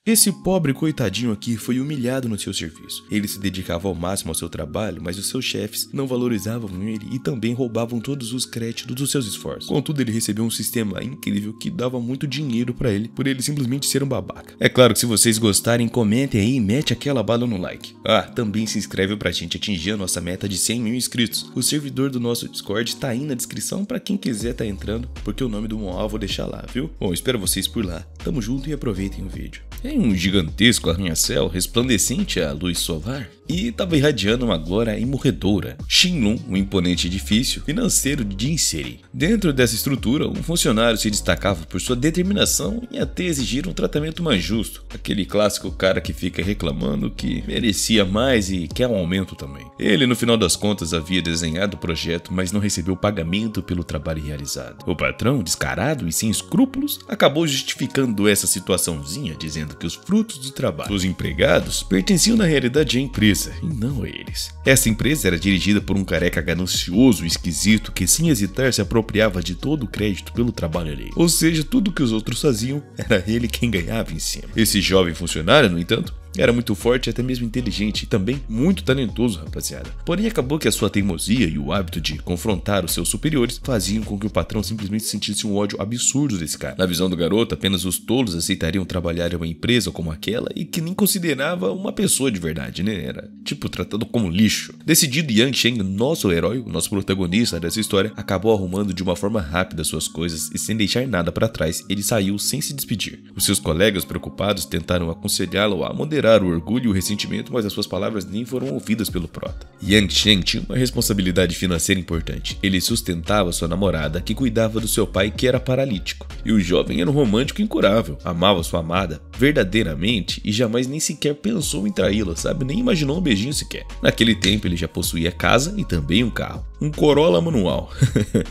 Esse pobre coitadinho aqui foi humilhado no seu serviço. Ele se dedicava ao máximo ao seu trabalho, mas os seus chefes não valorizavam ele e também roubavam todos os créditos dos seus esforços. Contudo, ele recebeu um sistema incrível que dava muito dinheiro pra ele, por ele simplesmente ser um babaca. É claro que se vocês gostarem, comentem aí e mete aquela bala no like. Também se inscreve pra gente atingir a nossa meta de 100 mil inscritos. O servidor do nosso Discord tá aí na descrição pra quem quiser tá entrando, porque o nome do Moal eu vou deixar lá, viu? Bom, espero vocês por lá. Tamo junto e aproveitem o vídeo. Em um gigantesco arranha-céu resplandecente à luz solar, e estava irradiando uma glória imorredora. Shinlong, um imponente edifício financeiro de Jinseri. Dentro dessa estrutura, um funcionário se destacava por sua determinação em até exigir um tratamento mais justo. Aquele clássico cara que fica reclamando que merecia mais e quer um aumento também. Ele, no final das contas, havia desenhado o projeto, mas não recebeu pagamento pelo trabalho realizado. O patrão, descarado e sem escrúpulos, acabou justificando essa situaçãozinha, dizendo que os frutos do trabalho dos empregados pertenciam na realidade à empresa e não a eles. Essa empresa era dirigida por um careca ganancioso e esquisito que sem hesitar se apropriava de todo o crédito pelo trabalho alheio. Ou seja, tudo que os outros faziam, era ele quem ganhava em cima. Esse jovem funcionário, no entanto, era muito forte e até mesmo inteligente e também muito talentoso, rapaziada. Porém, acabou que a sua teimosia e o hábito de confrontar os seus superiores faziam com que o patrão simplesmente sentisse um ódio absurdo desse cara. Na visão do garoto, apenas os tolos aceitariam trabalhar em uma empresa como aquela e que nem considerava uma pessoa de verdade, né? Era, tipo, tratado como lixo. Decidido, Yang Sheng, nosso herói, o nosso protagonista dessa história, acabou arrumando de uma forma rápida suas coisas e sem deixar nada para trás, ele saiu sem se despedir. Os seus colegas preocupados tentaram aconselhá-lo a moderar o orgulho e o ressentimento, mas as suas palavras nem foram ouvidas pelo prota. Yang Sheng tinha uma responsabilidade financeira importante. Ele sustentava sua namorada, que cuidava do seu pai, que era paralítico. E o jovem era um romântico incurável. Amava sua amada verdadeiramente e jamais nem sequer pensou em traí-la, sabe? Nem imaginou um beijinho sequer. Naquele tempo ele já possuía casa e também um carro. Um Corolla manual.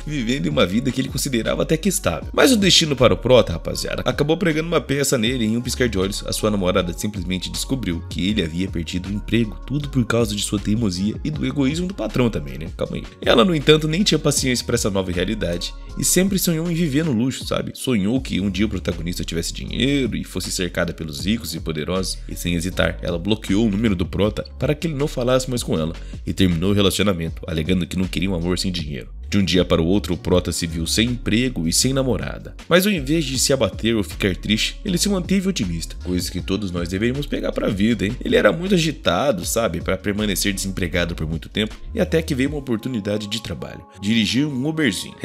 Vivendo uma vida que ele considerava até que estável. Mas o destino para o prota, rapaziada, acabou pregando uma peça nele e em um piscar de olhos, a sua namorada simplesmente descobriu que ele havia perdido o emprego, tudo por causa de sua teimosia e do egoísmo do patrão também, né? Calma aí. Ela, no entanto, nem tinha paciência para essa nova realidade e sempre sonhou em viver no luxo, sabe? Sonhou que um dia o protagonista tivesse dinheiro e fosse cercada pelos ricos e poderosos, e sem hesitar, ela bloqueou o número do prota para que ele não falasse mais com ela e terminou o relacionamento, alegando que não queria um amor sem dinheiro. De um dia para o outro, o prota se viu sem emprego e sem namorada. Mas ao invés de se abater ou ficar triste, ele se manteve otimista, coisa que todos nós deveríamos pegar pra vida, hein? Ele era muito agitado, sabe, para permanecer desempregado por muito tempo, e até que veio uma oportunidade de trabalho. Dirigir um Uberzinho.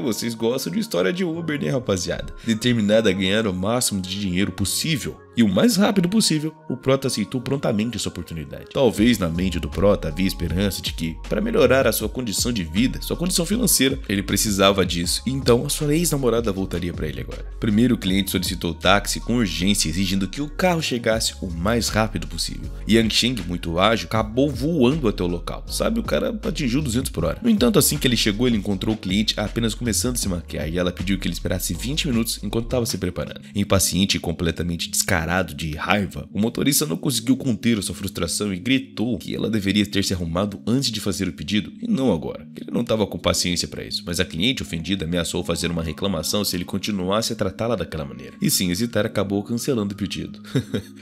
Vocês gostam de história de Uber, né, rapaziada? Determinado a ganhar o máximo de dinheiro possível e o mais rápido possível, o prota aceitou prontamente essa oportunidade. Talvez na mente do prota havia esperança de que, para melhorar a sua condição de vida, sua condição financeira, ele precisava disso, e então a sua ex-namorada voltaria para ele agora. Primeiro, o cliente solicitou o táxi com urgência, exigindo que o carro chegasse o mais rápido possível. Yang Sheng, muito ágil, acabou voando até o local, sabe? O cara atingiu 200 por hora. No entanto, assim que ele chegou, ele encontrou o cliente apenas começando a se maquiar, e ela pediu que ele esperasse 20 minutos enquanto estava se preparando. Impaciente e completamente descarado de raiva, o motorista não conseguiu conter a sua frustração e gritou que ela deveria ter se arrumado antes de fazer o pedido e não agora. Ele não estava com paciência para isso, mas a cliente ofendida ameaçou fazer uma reclamação se ele continuasse a tratá-la daquela maneira. E sem hesitar, acabou cancelando o pedido.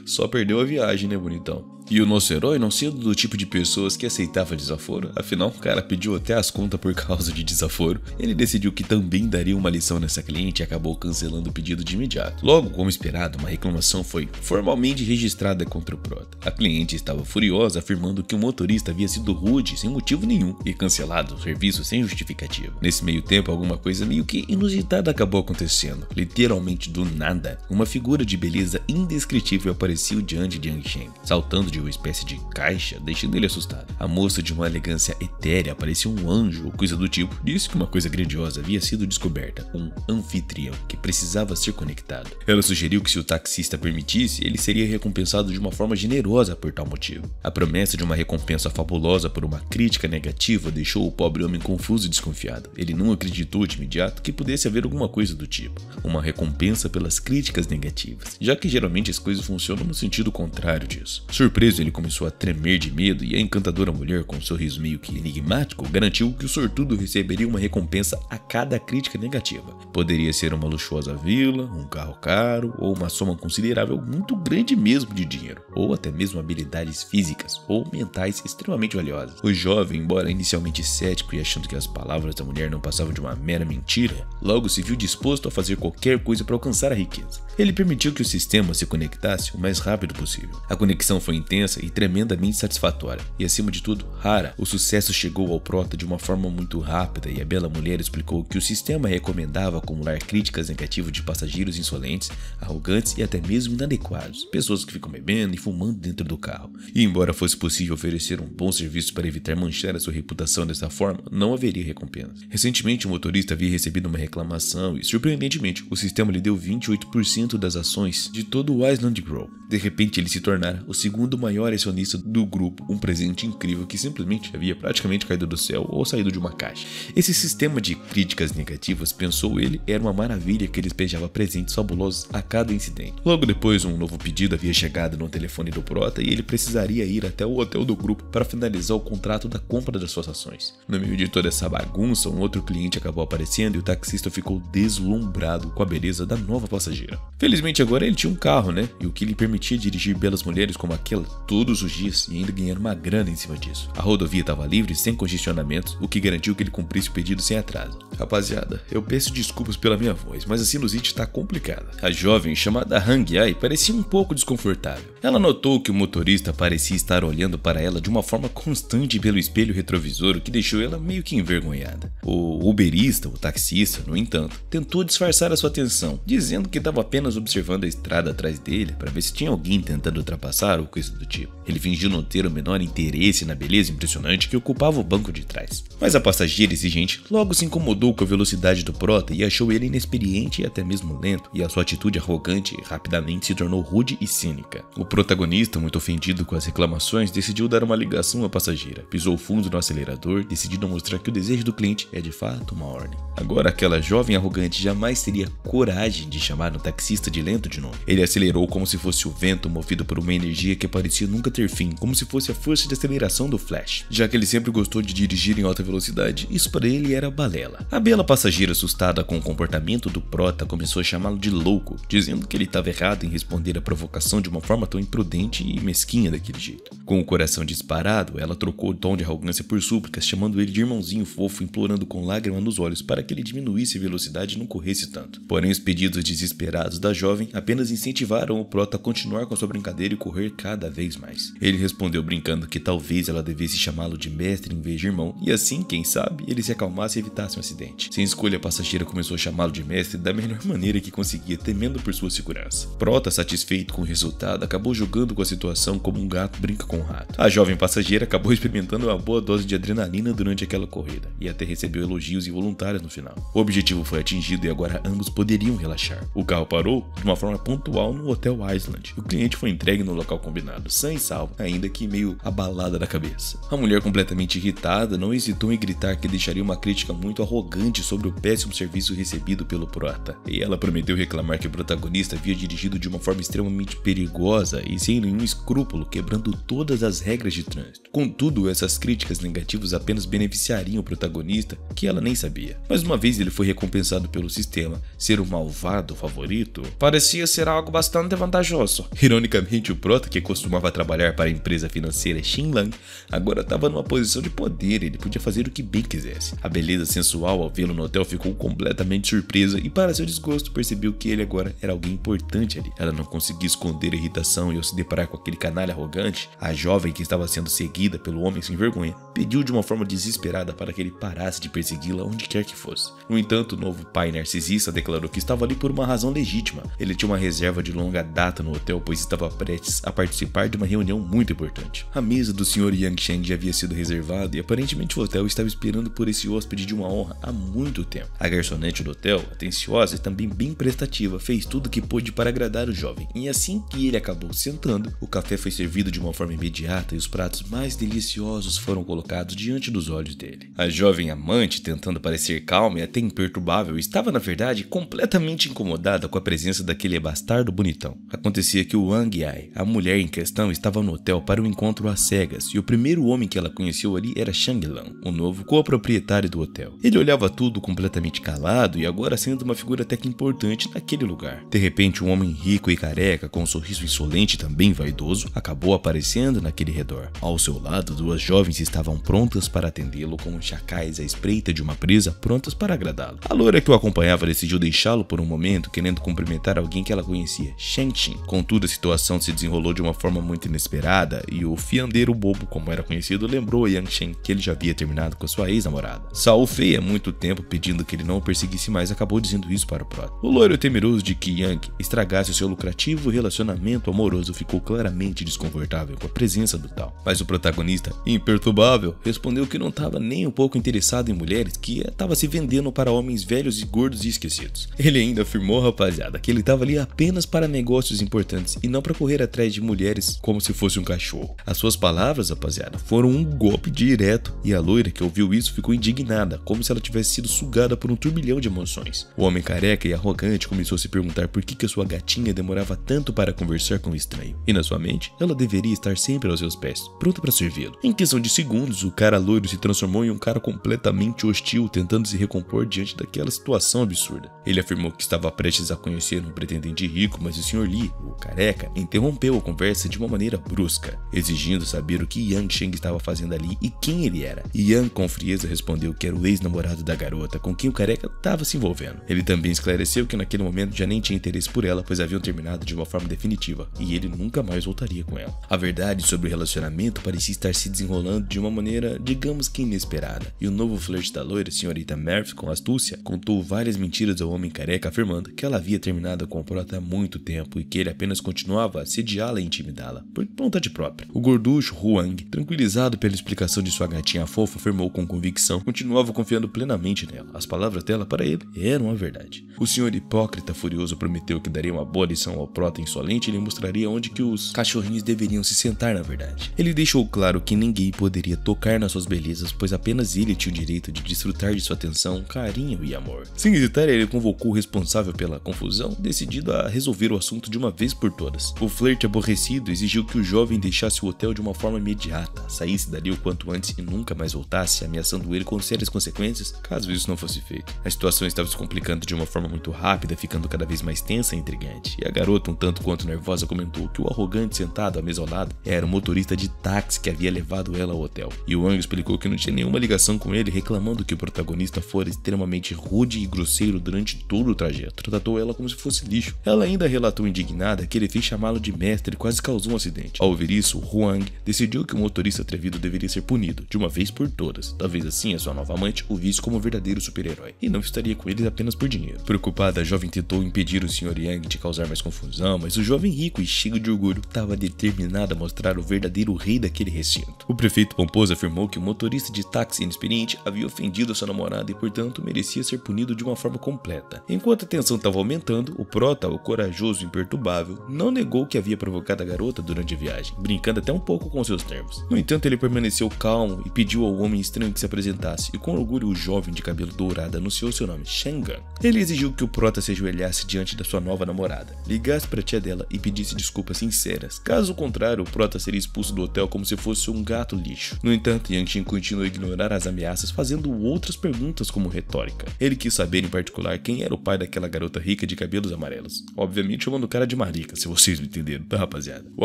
Só perdeu a viagem, né, bonitão? E o nosso herói, não sendo do tipo de pessoas que aceitava desaforo, afinal o cara pediu até as contas por causa de desaforo, ele decidiu que também daria uma lição nessa cliente e acabou cancelando o pedido de imediato. Logo, como esperado, uma reclamação foi formalmente registrada contra o prota. A cliente estava furiosa, afirmando que o motorista havia sido rude sem motivo nenhum e cancelado o serviço sem justificativa. Nesse meio tempo, alguma coisa meio que inusitada acabou acontecendo. Literalmente do nada, uma figura de beleza indescritível apareceu diante de Yang Sheng, saltando de uma espécie de caixa, deixando ele assustado. A moça, de uma elegância etérea, parecia um anjo ou coisa do tipo, disse que uma coisa grandiosa havia sido descoberta, um anfitrião que precisava ser conectado. Ela sugeriu que se o taxista permitisse, ele seria recompensado de uma forma generosa por tal motivo. A promessa de uma recompensa fabulosa por uma crítica negativa deixou o pobre homem confuso e desconfiado. Ele não acreditou de imediato que pudesse haver alguma coisa do tipo, uma recompensa pelas críticas negativas, já que geralmente as coisas funcionam no sentido contrário disso. Surpreso mesmo ele começou a tremer de medo e a encantadora mulher, com um sorriso meio que enigmático, garantiu que o sortudo receberia uma recompensa a cada crítica negativa. Poderia ser uma luxuosa vila, um carro caro ou uma soma considerável muito grande mesmo de dinheiro, ou até mesmo habilidades físicas ou mentais extremamente valiosas. O jovem, embora inicialmente cético e achando que as palavras da mulher não passavam de uma mera mentira, logo se viu disposto a fazer qualquer coisa para alcançar a riqueza. Ele permitiu que o sistema se conectasse o mais rápido possível. A conexão foi intensa e tremendamente satisfatória, e acima de tudo, rara. O sucesso chegou ao Prota de uma forma muito rápida e a bela mulher explicou que o sistema recomendava acumular críticas negativas de passageiros insolentes, arrogantes e até mesmo inadequados, pessoas que ficam bebendo e fumando dentro do carro. E embora fosse possível oferecer um bom serviço para evitar manchar a sua reputação dessa forma, não haveria recompensa. Recentemente, o motorista havia recebido uma reclamação e, surpreendentemente, o sistema lhe deu 28% das ações de todo o Island Grow. De repente, ele se tornara o segundo maior acionista do grupo, um presente incrível que simplesmente havia praticamente caído do céu ou saído de uma caixa. Esse sistema de críticas negativas, pensou ele, era uma maravilha que despejava presentes fabulosos a cada incidente. Logo depois, um novo pedido havia chegado no telefone do Prota e ele precisaria ir até o hotel do grupo para finalizar o contrato da compra das suas ações. No meio de toda essa bagunça, um outro cliente acabou aparecendo e o taxista ficou deslumbrado com a beleza da nova passageira. Felizmente agora ele tinha um carro, né? E o que lhe permitia dirigir belas mulheres como aquela todos os dias e ainda ganhar uma grana em cima disso. A rodovia estava livre, sem congestionamentos, o que garantiu que ele cumprisse o pedido sem atraso. Rapaziada, eu peço desculpas pela minha voz, mas a sinusite tá complicada. A jovem, chamada Hang Ai, parecia um pouco desconfortável. Ela notou que o motorista parecia estar olhando para ela de uma forma constante pelo espelho retrovisor, o que deixou ela meio que envergonhada. O uberista, o taxista, no entanto, tentou disfarçar a sua atenção, dizendo que estava apenas observando a estrada atrás dele para ver se tinha alguém tentando ultrapassar ou coisa do tipo. Ele fingiu não ter o menor interesse na beleza impressionante que ocupava o banco de trás. Mas a passageira exigente logo se incomodou com a velocidade do Prota e achou ele inexperiente e até mesmo lento, e a sua atitude arrogante rapidamente se tornou rude e cínica. O protagonista, muito ofendido com as reclamações, decidiu dar uma ligação à passageira, pisou fundo no acelerador, decidindo mostrar que o desejo do cliente é de fato uma ordem. Agora aquela jovem arrogante jamais teria coragem de chamar o taxista de lento de novo. Ele acelerou como se fosse o vento movido por uma energia que parecia nunca ter fim, como se fosse a força de aceleração do Flash. Já que ele sempre gostou de dirigir em alta velocidade, isso para ele era balela. A bela passageira, assustada com o comportamento do Prota, começou a chamá-lo de louco, dizendo que ele estava errado em responder à provocação de uma forma tão imprudente e mesquinha daquele jeito. Com o coração disparado, ela trocou o tom de arrogância por súplicas, chamando ele de irmãozinho fofo, implorando com lágrimas nos olhos para que ele diminuísse a velocidade e não corresse tanto. Porém, os pedidos desesperados da jovem apenas incentivaram o Prota a continuar com sua brincadeira e correr cada vez mais. Ele respondeu brincando que talvez ela devesse chamá-lo de mestre em vez de irmão, e assim, quem sabe, ele se acalmasse e evitasse um acidente. Sem escolha, a passageira começou a chamá-lo de mestre da melhor maneira que conseguia, temendo por sua segurança. Prota, satisfeito com o resultado, acabou jogando com a situação como um gato brinca com um rato. A jovem passageira acabou experimentando uma boa dose de adrenalina durante aquela corrida, e até recebeu elogios involuntários no final. O objetivo foi atingido e agora ambos poderiam relaxar. O carro parou de uma forma pontual no Hotel Island. O cliente foi entregue no local combinado, sã e salvo, ainda que meio abalada da cabeça. A mulher, completamente irritada, não hesitou em gritar que deixaria uma crítica muito arrogante sobre o péssimo serviço recebido pelo Prota, e ela prometeu reclamar que o protagonista havia dirigido de uma forma extremamente perigosa e sem nenhum escrúpulo, quebrando todas as regras de trânsito. Contudo, essas críticas negativas apenas beneficiariam o protagonista, que ela nem sabia. Mas uma vez ele foi recompensado pelo sistema, ser o malvado favorito parecia ser algo bastante vantajoso. Ironicamente, o Prota, que costumava trabalhar para a empresa financeira Xinlang, agora estava numa posição de poder, ele podia fazer o que bem quisesse. A beleza sensual ao vê-lo no hotel ficou completamente surpresa e, para seu desgosto, percebeu que ele agora era alguém importante ali. Ela não conseguia esconder a irritação e, ao se deparar com aquele canalha arrogante, a jovem, que estava sendo seguida pelo homem sem vergonha, pediu de uma forma desesperada para que ele parasse de persegui-la onde quer que fosse. No entanto, o novo pai narcisista declarou que estava ali por uma razão legítima. Ele tinha uma reserva de longa data no hotel, pois estava prestes a participar de uma reunião muito importante. A mesa do Sr. Yang Sheng já havia sido reservada e aparentemente o hotel estava esperando por esse hóspede de uma honra há muito tempo. A garçonete do hotel, atenciosa e também bem prestativa, fez tudo o que pôde para agradar o jovem, e assim que ele acabou sentando, o café foi servido de uma forma imediata e os pratos mais deliciosos foram colocados diante dos olhos dele. A jovem amante, tentando parecer calma e até imperturbável, estava na verdade completamente incomodada com a presença daquele bastardo bonitão. Acontecia Parecia que o Wang Ai, a mulher em questão, estava no hotel para um encontro às cegas e o primeiro homem que ela conheceu ali era Shang Lang, o novo co-proprietário do hotel. Ele olhava tudo completamente calado e agora sendo uma figura até que importante naquele lugar. De repente, um homem rico e careca, com um sorriso insolente e também vaidoso, acabou aparecendo naquele redor. Ao seu lado, duas jovens estavam prontas para atendê-lo como chacais à espreita de uma presa, prontas para agradá-lo. A loira que o acompanhava decidiu deixá-lo por um momento, querendo cumprimentar alguém que ela conhecia, Shang Xin. Contudo, a situação se desenrolou de uma forma muito inesperada e o fiandeiro bobo, como era conhecido, lembrou a Yang Shen que ele já havia terminado com sua ex-namorada. Saul Fei, há muito tempo pedindo que ele não o perseguisse mais, acabou dizendo isso para o prota. O loiro, temeroso de que Yang estragasse o seu lucrativo relacionamento amoroso, ficou claramente desconfortável com a presença do tal. Mas o protagonista, imperturbável, respondeu que não estava nem um pouco interessado em mulheres, que estava se vendendo para homens velhos e gordos e esquecidos. Ele ainda afirmou, rapaziada, que ele estava ali apenas para negócios importantes e não para correr atrás de mulheres como se fosse um cachorro. As suas palavras, rapaziada, foram um golpe direto e a loira que ouviu isso ficou indignada, como se ela tivesse sido sugada por um turbilhão de emoções. O homem careca e arrogante começou a se perguntar por que a sua gatinha demorava tanto para conversar com o estranho. E na sua mente, ela deveria estar sempre aos seus pés, pronta para servi-lo. Em questão de segundos, o cara loiro se transformou em um cara completamente hostil, tentando se recompor diante daquela situação absurda. Ele afirmou que estava prestes a conhecer um pretendente rico, mas o Sr. Li, o careca, interrompeu a conversa de uma maneira brusca, exigindo saber o que Yang Sheng estava fazendo ali e quem ele era. Yang com frieza respondeu que era o ex-namorado da garota com quem o careca estava se envolvendo. Ele também esclareceu que naquele momento já nem tinha interesse por ela, pois haviam terminado de uma forma definitiva e ele nunca mais voltaria com ela. A verdade sobre o relacionamento parecia estar se desenrolando de uma maneira, digamos que inesperada, e o novo flerte da loira, senhorita Murphy, com astúcia, contou várias mentiras ao homem careca, afirmando que ela havia terminado com o prota há muito tempo e que ele apenas continuava a assediá-la e intimidá-la, por vontade própria. O gorducho Huang, tranquilizado pela explicação de sua gatinha fofa, afirmou com convicção, continuava confiando plenamente nela. As palavras dela para ele eram a verdade. O senhor hipócrita furioso prometeu que daria uma boa lição ao prota insolente e lhe mostraria onde que os cachorrinhos deveriam se sentar na verdade. Ele deixou claro que ninguém poderia tocar nas suas belezas, pois apenas ele tinha o direito de desfrutar de sua atenção, carinho e amor. Sem hesitar, ele convocou o responsável pela confusão, decidido a resolver o assunto de uma vez por todas. O flerte aborrecido exigiu que o jovem deixasse o hotel de uma forma imediata, saísse dali o quanto antes e nunca mais voltasse, ameaçando ele com sérias consequências caso isso não fosse feito. A situação estava se complicando de uma forma muito rápida, ficando cada vez mais tensa e intrigante, e a garota, um tanto quanto nervosa, comentou que o arrogante sentado à mesa ao lado era o motorista de táxi que havia levado ela ao hotel, e o Wang explicou que não tinha nenhuma ligação com ele, reclamando que o protagonista fora extremamente rude e grosseiro durante todo o trajeto, tratou ela como se fosse lixo. Ela ainda relatou indignada que ele fez chamá-lo de mestre e quase causou um acidente. Ao ouvir isso, Huang decidiu que o motorista atrevido deveria ser punido, de uma vez por todas. Talvez assim a sua nova amante o visse como um verdadeiro super-herói, e não estaria com ele apenas por dinheiro. Preocupada, a jovem tentou impedir o Sr. Yang de causar mais confusão, mas o jovem rico e cheio de orgulho estava determinado a mostrar o verdadeiro rei daquele recinto. O prefeito pomposo afirmou que o motorista de táxi inexperiente havia ofendido a sua namorada e, portanto, merecia ser punido de uma forma completa. Enquanto a tensão estava aumentando, o prota, o corajoso e imperturbável, não negou que havia provocado a garota durante a viagem, brincando até um pouco com seus nervos. No entanto, ele permaneceu calmo e pediu ao homem estranho que se apresentasse, e com orgulho o jovem de cabelo dourado anunciou seu nome, Shengan. Ele exigiu que o prota se ajoelhasse diante da sua nova namorada, ligasse para a tia dela e pedisse desculpas sinceras. Caso contrário, o prota seria expulso do hotel como se fosse um gato lixo. No entanto, Yang Xin continuou a ignorar as ameaças, fazendo outras perguntas como retórica. Ele quis saber em particular quem era o pai daquela garota rica de cabelos amarelos. Obviamente chamando o cara de marica, se vocês não entenderam, tá, rapaziada? O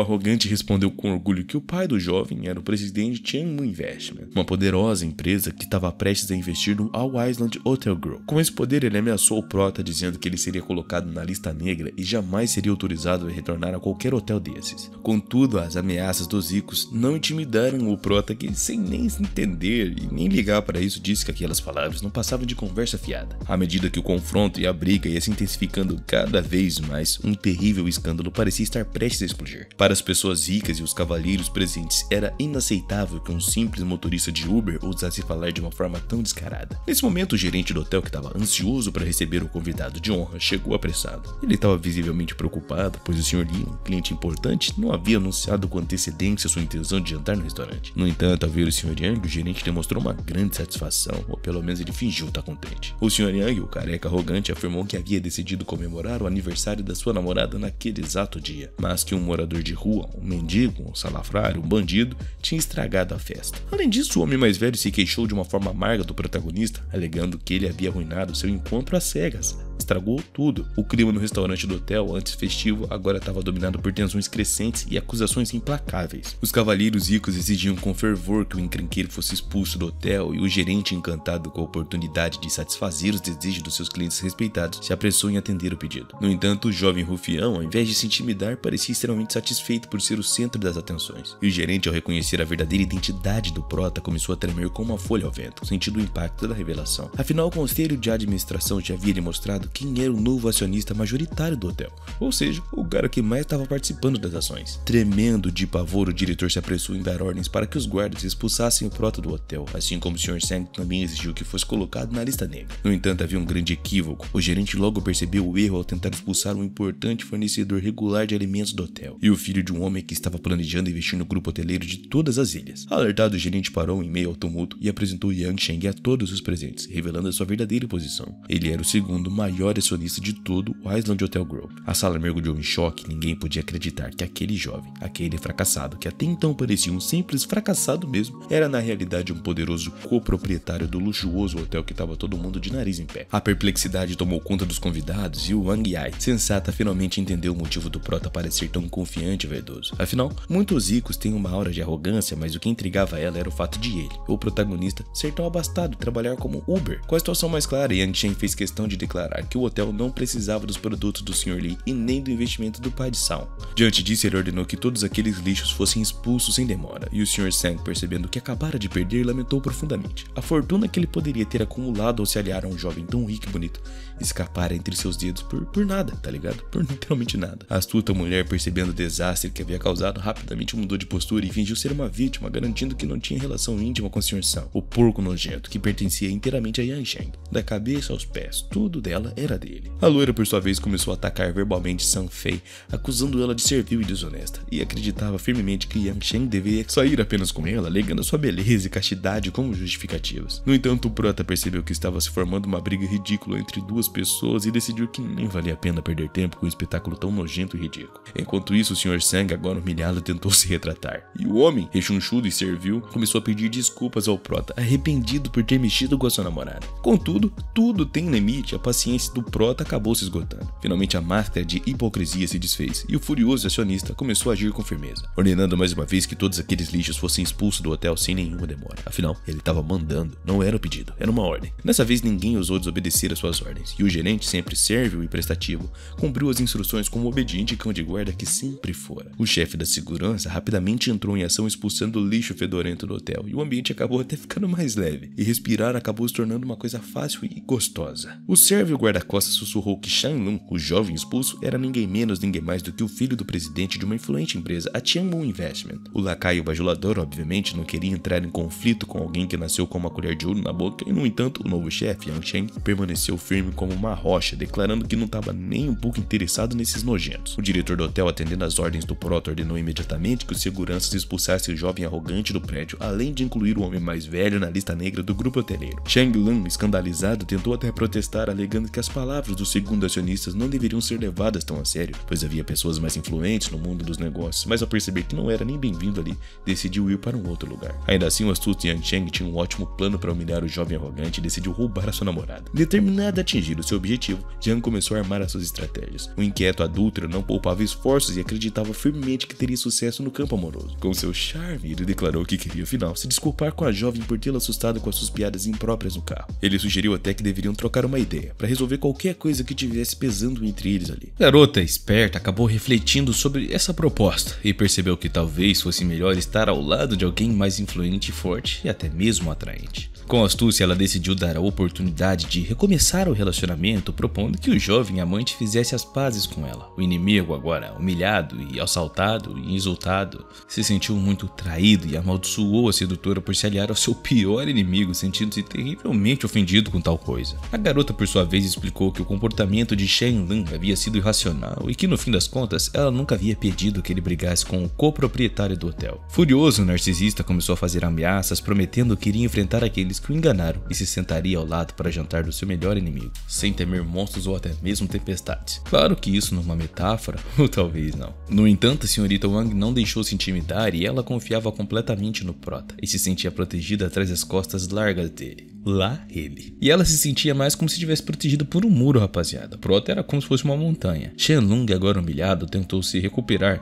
arrogante respondeu com orgulho que o pai do jovem era o presidente Changmu Investment, uma poderosa empresa que estava prestes a investir no All Island Hotel Group. Com esse poder, ele ameaçou o prota, dizendo que ele seria colocado na lista negra e jamais seria autorizado a retornar a qualquer hotel desses. Contudo, as ameaças dos ricos não intimidaram o prota, que sem nem se entender e nem ligar para isso, disse que aquelas palavras não passavam de conversa fiada. À medida que o confronto e a briga ia se intensificando cada vez mais, um terrível escândalo parecia estar prestes a explodir. Para as pessoas ricas e os cavalheiros presentes, era inaceitável que um simples motorista de Uber ousasse falar de uma forma tão descarada. Nesse momento, o gerente do hotel, que estava ansioso para receber o convidado de honra, chegou apressado. Ele estava visivelmente preocupado, pois o Sr. Lee, um cliente importante, não havia anunciado com antecedência sua intenção de jantar no restaurante. No entanto, ao ver o Sr. Yang, o gerente demonstrou uma grande satisfação, ou pelo menos ele fingiu estar contente. O Sr. Yang, o careca arrogante, afirmou que havia decidido comemorar o aniversário da sua namorada naquele exato dia, mas que um morador de rua, um mendigo, um salafrário, um bandido, tinha estragado a festa. Além disso, o homem mais velho se queixou de uma forma amarga do protagonista, alegando que ele havia arruinado seu encontro às cegas. Estragou tudo. O clima no restaurante do hotel, antes festivo, agora estava dominado por tensões crescentes e acusações implacáveis. Os cavalheiros ricos exigiam com fervor que o encrenqueiro fosse expulso do hotel e o gerente, encantado com a oportunidade de satisfazer os desejos dos seus clientes respeitados, se apressou em atender o pedido. No entanto, o jovem rufião, ao invés de se intimidar, parecia extremamente satisfeito por ser o centro das atenções. E o gerente, ao reconhecer a verdadeira identidade do prota, começou a tremer como uma folha ao vento, sentindo o impacto da revelação. Afinal, o conselho de administração já havia lhe mostrado quem era o novo acionista majoritário do hotel, ou seja, o cara que mais estava participando das ações. Tremendo de pavor, o diretor se apressou em dar ordens para que os guardas expulsassem o prota do hotel, assim como o Sr. Sang também exigiu que fosse colocado na lista negra. No entanto, havia um grande equívoco. O gerente logo percebeu o erro ao tentar expulsar um importante fornecedor regular de alimentos do hotel, e o filho de um homem que estava planejando investir no grupo hoteleiro de todas as ilhas. Alertado, o gerente parou em meio ao tumulto e apresentou Yang Sheng a todos os presentes, revelando a sua verdadeira posição. Ele era o segundo maior acionista de todo o Island Hotel Group. A sala mergulhou em choque. Ninguém podia acreditar que aquele jovem, aquele fracassado, que até então parecia um simples fracassado mesmo, era na realidade um poderoso coproprietário do luxuoso hotel que estava todo mundo de nariz em pé. A perplexidade tomou conta dos convidados e o Wang Yai, sensata, finalmente entendeu o motivo do prota parecer tão confiante e vaidoso. Afinal, muitos ricos têm uma aura de arrogância, mas o que intrigava ela era o fato de ele, o protagonista, ser tão abastado e trabalhar como Uber. Com a situação mais clara, Yang Sheng fez questão de declarar que o hotel não precisava dos produtos do Sr. Lee e nem do investimento do pai de Sal. Diante disso, ele ordenou que todos aqueles lixos fossem expulsos sem demora, e o Sr. Sang, percebendo que acabara de perder, lamentou profundamente. A fortuna que ele poderia ter acumulado ao se aliar a um jovem tão rico e bonito escapara entre seus dedos por nada, tá ligado? Por literalmente nada. A astuta mulher, percebendo o desastre que havia causado, rapidamente mudou de postura e fingiu ser uma vítima, garantindo que não tinha relação íntima com o Sr. Sang, o porco nojento que pertencia inteiramente a Yang Sheng. Da cabeça aos pés, tudo dela era dele. A loira, por sua vez, começou a atacar verbalmente Sang Fei, acusando ela de ser vil e desonesta, e acreditava firmemente que Yang Sheng deveria sair apenas com ela, alegando sua beleza e castidade como justificativas. No entanto, o prota percebeu que estava se formando uma briga ridícula entre duas pessoas e decidiu que nem valia a pena perder tempo com um espetáculo tão nojento e ridículo. Enquanto isso, o Sr. Sang, agora humilhado, tentou se retratar, e o homem, rechonchudo e servil, começou a pedir desculpas ao prota, arrependido por ter mexido com a sua namorada. Contudo, tudo tem limite, a paciência do prota acabou se esgotando. Finalmente, a máscara de hipocrisia se desfez, e o furioso acionista começou a agir com firmeza, ordenando mais uma vez que todos aqueles lixos fossem expulsos do hotel sem nenhuma demora. Afinal, ele estava mandando, não era um pedido, era uma ordem. Dessa vez, ninguém ousou desobedecer às suas ordens, e o gerente, sempre sérvio e prestativo, cumpriu as instruções como obediente cão de guarda que sempre fora. O chefe da segurança rapidamente entrou em ação expulsando o lixo fedorento do hotel, e o ambiente acabou até ficando mais leve, e respirar acabou se tornando uma coisa fácil e gostosa. O sérvio guarda-costas sussurrou que Shang Lun, o jovem expulso, era ninguém menos, ninguém mais do que o filho do presidente de uma influente empresa, a Tianmu Investment. O lacaio bajulador, obviamente, não queria entrar em conflito com alguém que nasceu com uma colher de ouro na boca, e no entanto, o novo chefe, Yang Sheng, permaneceu firme como uma rocha, declarando que não estava nem um pouco interessado nesses nojentos. O diretor do hotel, atendendo às ordens do prota, ordenou imediatamente que os seguranças expulsassem o jovem arrogante do prédio, além de incluir o homem mais velho na lista negra do grupo hoteleiro. Shang Lun, escandalizado, tentou até protestar, alegando que as palavras dos segundos acionistas não deveriam ser levadas tão a sério, pois havia pessoas mais influentes no mundo dos negócios, mas ao perceber que não era nem bem-vindo ali, decidiu ir para um outro lugar. Ainda assim, o astuto Yang Sheng tinha um ótimo plano para humilhar o jovem arrogante e decidiu roubar a sua namorada. Determinado a atingir o seu objetivo, Jiang começou a armar as suas estratégias. O inquieto adúltero não poupava esforços e acreditava firmemente que teria sucesso no campo amoroso. Com seu charme, ele declarou que queria, afinal, se desculpar com a jovem por tê-la assustado com as suas piadas impróprias no carro. Ele sugeriu até que deveriam trocar uma ideia, para resolver qualquer coisa que tivesse pesando entre eles ali. A garota esperta acabou refletindo sobre essa proposta e percebeu que talvez fosse melhor estar ao lado de alguém mais influente e forte e até mesmo atraente. Com astúcia, ela decidiu dar a oportunidade de recomeçar o relacionamento, propondo que o jovem amante fizesse as pazes com ela. O inimigo, agora humilhado e assaltado e insultado, se sentiu muito traído e amaldiçoou a sedutora por se aliar ao seu pior inimigo, sentindo-se terrivelmente ofendido com tal coisa. A garota, por sua vez, explicou que o comportamento de Shang Lun havia sido irracional e que, no fim das contas, ela nunca havia pedido que ele brigasse com o coproprietário do hotel. Furioso, o narcisista começou a fazer ameaças, prometendo que iria enfrentar aqueles chefes que o enganaram e se sentaria ao lado para jantar do seu melhor inimigo, sem temer monstros ou até mesmo tempestades. Claro que isso numa metáfora, ou talvez não. No entanto, a senhorita Wang não deixou se intimidar e ela confiava completamente no Prota e se sentia protegida atrás das costas largas dele. Lá ele. E ela se sentia mais como se estivesse protegida por um muro, rapaziada. Prota era como se fosse uma montanha. Shenlong, agora humilhado, tentou se recuperar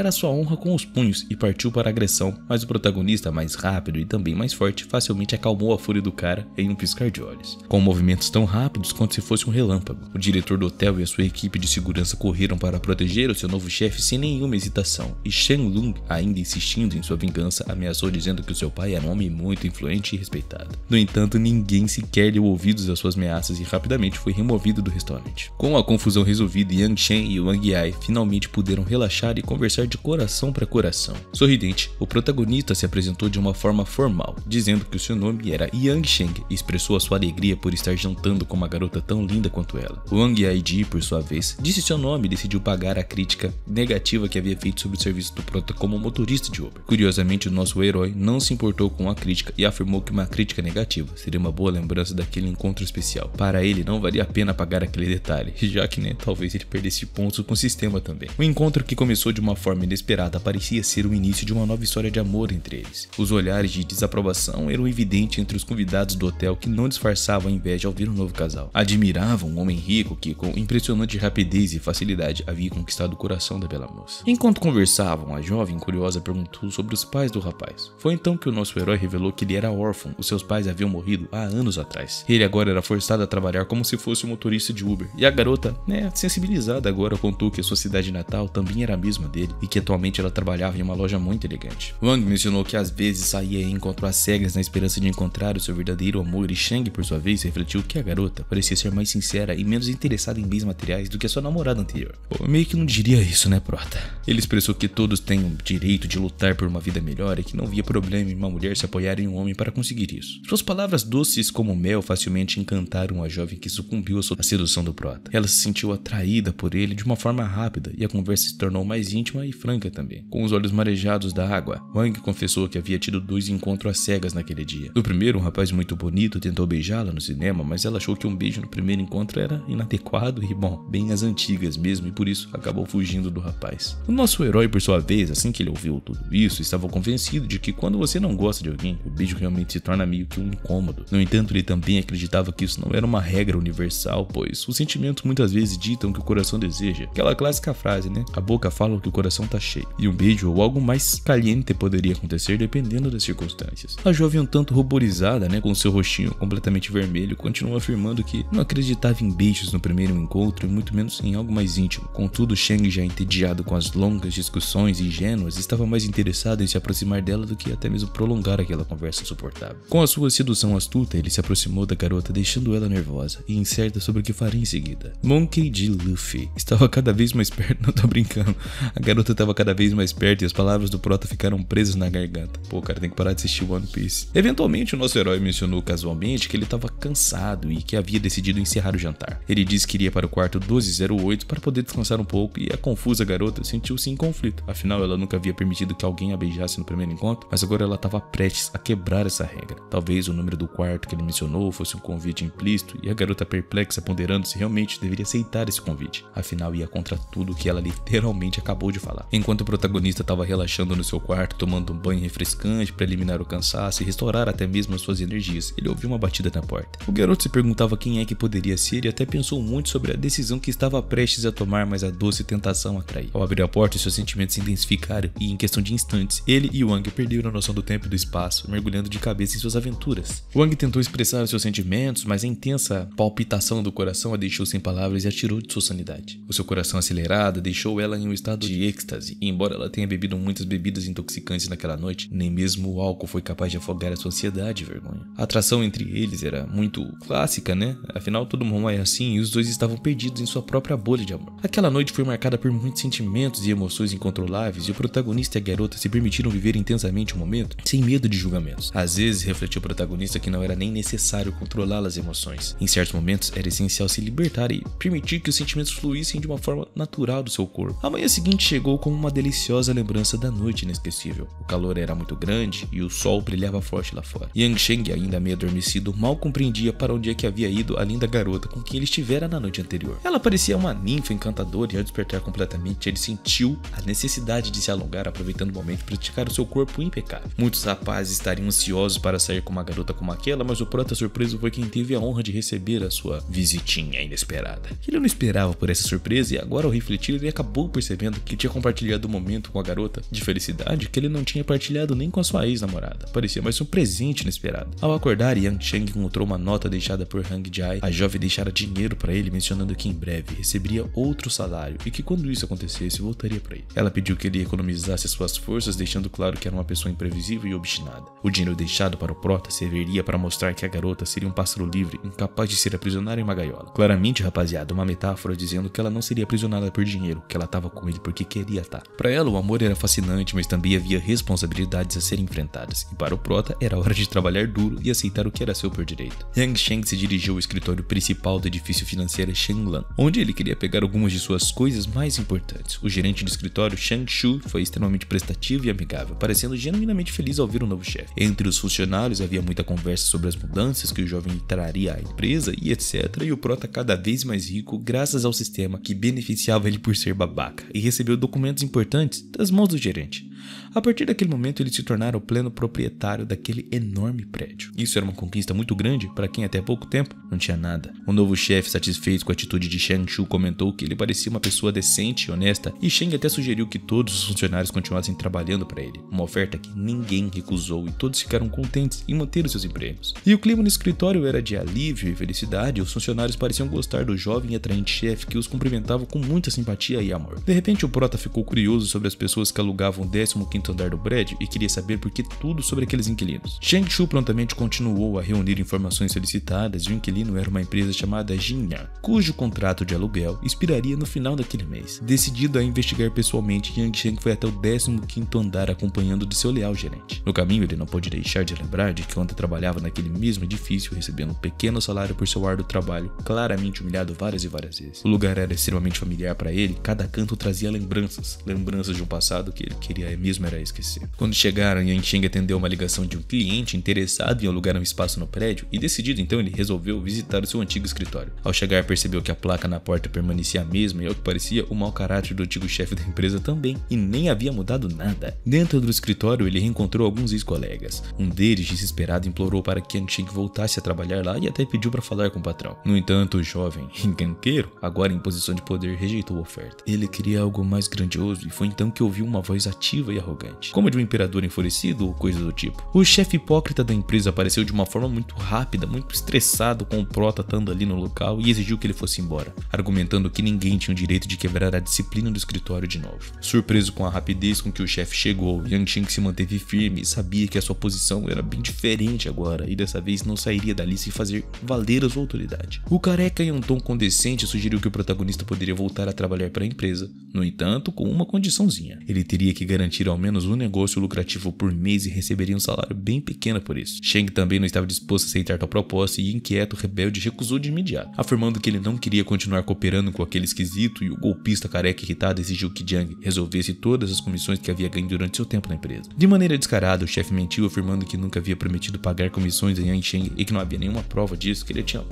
a sua honra com os punhos e partiu para a agressão, mas o protagonista, mais rápido e também mais forte, facilmente acalmou a fúria do cara em um piscar de olhos. Com movimentos tão rápidos quanto se fosse um relâmpago, o diretor do hotel e a sua equipe de segurança correram para proteger o seu novo chefe sem nenhuma hesitação, e Shenlong, ainda insistindo em sua vingança, ameaçou dizendo que o seu pai era um homem muito influente e respeitado. No entanto, ninguém sequer deu ouvidos às suas ameaças e rapidamente foi removido do restaurante. Com a confusão resolvida, Yang Shen e Wang Yai finalmente puderam relaxar e conversar de coração para coração. Sorridente, o protagonista se apresentou de uma forma formal, dizendo que o seu nome era Yang Sheng e expressou a sua alegria por estar jantando com uma garota tão linda quanto ela. Wang Yaiji, por sua vez, disse seu nome e decidiu pagar a crítica negativa que havia feito sobre o serviço do Prota como motorista de Uber. Curiosamente, o nosso herói não se importou com a crítica e afirmou que uma crítica negativa seria uma boa lembrança daquele encontro especial. Para ele, não valia a pena pagar aquele detalhe, já que talvez ele perdesse pontos com o sistema também. O encontro, que começou de uma forma inesperada, parecia ser o início de uma nova história de amor entre eles. Os olhares de desaprovação eram evidentes entre os convidados do hotel, que não disfarçavam a inveja ao ver um novo casal. Admiravam um homem rico que, com impressionante rapidez e facilidade, havia conquistado o coração da bela moça. Enquanto conversavam, a jovem curiosa perguntou sobre os pais do rapaz. Foi então que o nosso herói revelou que ele era órfão. Os seus pais haviam morrido há anos atrás. Ele agora era forçado a trabalhar como se fosse um motorista de Uber. E a garota, sensibilizada agora, contou que a sua cidade natal também era a mesma dele e que atualmente ela trabalhava em uma loja muito elegante. Wang mencionou que às vezes saía em encontro às cegas na esperança de encontrar o seu verdadeiro amor, e Sheng, por sua vez, refletiu que a garota parecia ser mais sincera e menos interessada em bens materiais do que a sua namorada anterior. Eu meio que não diria isso, né, Prota? Ele expressou que todos têm o direito de lutar por uma vida melhor e que não via problema em uma mulher se apoiar em um homem para conseguir isso. Suas palavras doces como mel facilmente encantaram a jovem, que sucumbiu à sedução do Prota. Ela se sentiu atraída por ele de uma forma rápida e a conversa se tornou mais íntima e franca também. Com os olhos marejados da água, Wang confessou que havia tido 2 encontros às cegas naquele dia. No primeiro, um rapaz muito bonito tentou beijá-la no cinema, mas ela achou que um beijo no primeiro encontro era inadequado e, bem às antigas mesmo, e por isso acabou fugindo do rapaz. O nosso herói, por sua vez, assim que ele ouviu tudo isso, estava convencido de que quando você não gosta de alguém, o beijo realmente se torna meio que um incômodo. No entanto, ele também acreditava que isso não era uma regra universal, pois os sentimentos muitas vezes ditam o que o coração deseja. Aquela clássica frase, né? A boca fala o que o coração tá cheio. E um beijo ou algo mais caliente poderia acontecer dependendo das circunstâncias. A jovem, um tanto ruborizada, com seu rostinho completamente vermelho, continuou afirmando que não acreditava em beijos no primeiro encontro e muito menos em algo mais íntimo. Contudo, Sheng, já entediado com as longas discussões ingênuas, estava mais interessado em se aproximar dela do que até mesmo prolongar aquela conversa insuportável. Com a sua sedução astuta, ele se aproximou da garota, deixando ela nervosa e incerta sobre o que faria em seguida. Monkey D. Luffy estava cada vez mais perto. Não tô brincando. A garota estava cada vez mais perto e as palavras do Prota ficaram presas na garganta. Pô, cara, tem que parar de assistir One Piece. Eventualmente, o nosso herói mencionou casualmente que ele estava cansado e que havia decidido encerrar o jantar. Ele disse que iria para o quarto 1208 para poder descansar um pouco, e a confusa garota sentiu-se em conflito. Afinal, ela nunca havia permitido que alguém a beijasse no primeiro encontro, mas agora ela estava prestes a quebrar essa regra. Talvez o número do quarto que ele mencionou fosse um convite implícito, e a garota, perplexa, ponderando se realmente deveria aceitar esse convite. Afinal, ia contra tudo que ela literalmente acabou de falar. Enquanto o protagonista estava relaxando no seu quarto, tomando um banho refrescante para eliminar o cansaço e restaurar até mesmo as suas energias, ele ouviu uma batida na porta. O garoto se perguntava quem é que poderia ser e até pensou muito sobre a decisão que estava prestes a tomar, mas a doce tentação atraiu. Ao abrir a porta, seus sentimentos se intensificaram e, em questão de instantes, ele e Wang perderam a noção do tempo e do espaço, mergulhando de cabeça em suas aventuras. Wang tentou expressar os seus sentimentos, mas a intensa palpitação do coração a deixou sem palavras e a tirou de sua sanidade. O seu coração acelerado deixou ela em um estado de êxtase, e embora ela tenha bebido muitas bebidas intoxicantes naquela noite, nem mesmo o álcool foi capaz de afogar a sua ansiedade e vergonha. A atração entre eles era muito clássica, né? Afinal, todo mundo é assim e os dois estavam perdidos em sua própria bolha de amor. Aquela noite foi marcada por muitos sentimentos e emoções incontroláveis, e o protagonista e a garota se permitiram viver intensamente o momento, sem medo de julgamentos. Às vezes, refletiu o protagonista, que na não era nem necessário controlar as emoções. Em certos momentos, era essencial se libertar e permitir que os sentimentos fluíssem de uma forma natural do seu corpo. A manhã seguinte chegou como uma deliciosa lembrança da noite inesquecível. O calor era muito grande e o sol brilhava forte lá fora. Yang Sheng, ainda meio adormecido, mal compreendia para onde é que havia ido a linda garota com quem ele estivera na noite anterior. Ela parecia uma ninfa encantadora e ao despertar completamente, ele sentiu a necessidade de se alongar, aproveitando o momento para praticar o seu corpo impecável. Muitos rapazes estariam ansiosos para sair com uma garota como aquela, mas o prota surpreso foi quem teve a honra de receber a sua visitinha inesperada. Ele não esperava por essa surpresa e agora ao refletir ele acabou percebendo que tinha compartilhado o momento com a garota de felicidade que ele não tinha partilhado nem com a sua ex-namorada. Parecia mais um presente inesperado. Ao acordar, Yang Sheng encontrou uma nota deixada por Hang Jai. A jovem deixara dinheiro para ele, mencionando que em breve receberia outro salário e que quando isso acontecesse voltaria para ele. Ela pediu que ele economizasse suas forças, deixando claro que era uma pessoa imprevisível e obstinada. O dinheiro deixado para o prota serviria para mostrar que a garota seria um pássaro livre, incapaz de ser aprisionada em uma gaiola. Claramente, rapaziada, uma metáfora dizendo que ela não seria aprisionada por dinheiro, que ela estava com ele porque queria estar. Para ela, o amor era fascinante, mas também havia responsabilidades a serem enfrentadas, e para o prota era hora de trabalhar duro e aceitar o que era seu por direito. Yang Sheng se dirigiu ao escritório principal do edifício financeiro Shenglan, onde ele queria pegar algumas de suas coisas mais importantes. O gerente do escritório, Shang Shu, foi extremamente prestativo e amigável, parecendo genuinamente feliz ao ver o novo chefe. Entre os funcionários havia muita conversa sobre as mudanças que o jovem traria à empresa e etc. E o prota cada vez mais rico graças ao sistema que beneficiava ele por ser babaca e recebeu documentos importantes das mãos do gerente. A partir daquele momento ele se tornara o pleno proprietário daquele enorme prédio. Isso era uma conquista muito grande para quem até pouco tempo não tinha nada. O novo chefe, satisfeito com a atitude de Shang Shu, comentou que ele parecia uma pessoa decente e honesta, e Sheng até sugeriu que todos os funcionários continuassem trabalhando para ele, uma oferta que ninguém recusou e todos ficaram contentes em manter os seus empregos. E o clima no escritório era de alívio e felicidade, e os funcionários pareciam gostar do jovem e atraente chefe que os cumprimentava com muita simpatia e amor. De repente o prota ficou curioso sobre as pessoas que alugavam o 15º andar do prédio e queria saber por que tudo sobre aqueles inquilinos. Shang Shu prontamente continuou a reunir informações solicitadas e o inquilino era uma empresa chamada Jinyang, cujo contrato de aluguel expiraria no final daquele mês. Decidido a investigar pessoalmente, Yang Sheng foi até o 15º andar acompanhando de seu leal gerente. No caminho ele não pôde deixar de lembrar de que ontem trabalhava naquele mesmo edifício recebendo um pequeno salário por seu árduo trabalho, claramente humilhado várias e várias vezes. O lugar era extremamente familiar para ele, cada canto trazia lembranças de um passado que ele queria mesmo era esquecer. Quando chegaram, Yang Sheng atendeu uma ligação de um cliente interessado em alugar um espaço no prédio e decidido então ele resolveu visitar o seu antigo escritório. Ao chegar percebeu que a placa na porta permanecia a mesma e ao que parecia o mau caráter do antigo chefe da empresa também, e nem havia mudado nada. Dentro do escritório ele reencontrou alguns ex-colegas. Um deles, desesperado, implorou para que Yang Sheng voltasse a trabalhar lá e até pediu para falar com o patrão. No entanto, o jovem encrenqueiro, agora em posição de poder, rejeitou a oferta. Ele queria algo mais grandioso e foi então que ouviu uma voz ativa e arrogante, como de um imperador enfurecido ou coisa do tipo. O chefe hipócrita da empresa apareceu de uma forma muito rápida, muito estressado com o prota estando ali no local e exigiu que ele fosse embora, argumentando que ninguém tinha o direito de quebrar a disciplina do escritório de novo. Surpreso com a rapidez com que o chefe chegou, Yang Sheng se manteve firme e sabia que a sua posição era bem diferente agora e dessa vez não sairia dali sem fazer valer a sua autoridade. O careca, em um tom condescente, sugeriu que o protagonista poderia voltar a trabalhar para a empresa, no entanto com uma condiçãozinha: ele teria que garantir ao menos um negócio lucrativo por mês e receberia um salário bem pequeno por isso. Sheng também não estava disposto a aceitar tal proposta e, inquieto, rebelde, recusou de imediato, afirmando que ele não queria continuar cooperando com aquele esquisito, e o golpista careca irritado exigiu que Jiang resolvesse todas as comissões que havia ganho durante seu tempo na empresa. De maneira descarada, o chefe mentiu, afirmando que nunca havia prometido pagar comissões a Yang Sheng e que não havia nenhuma prova disso, que ele tinha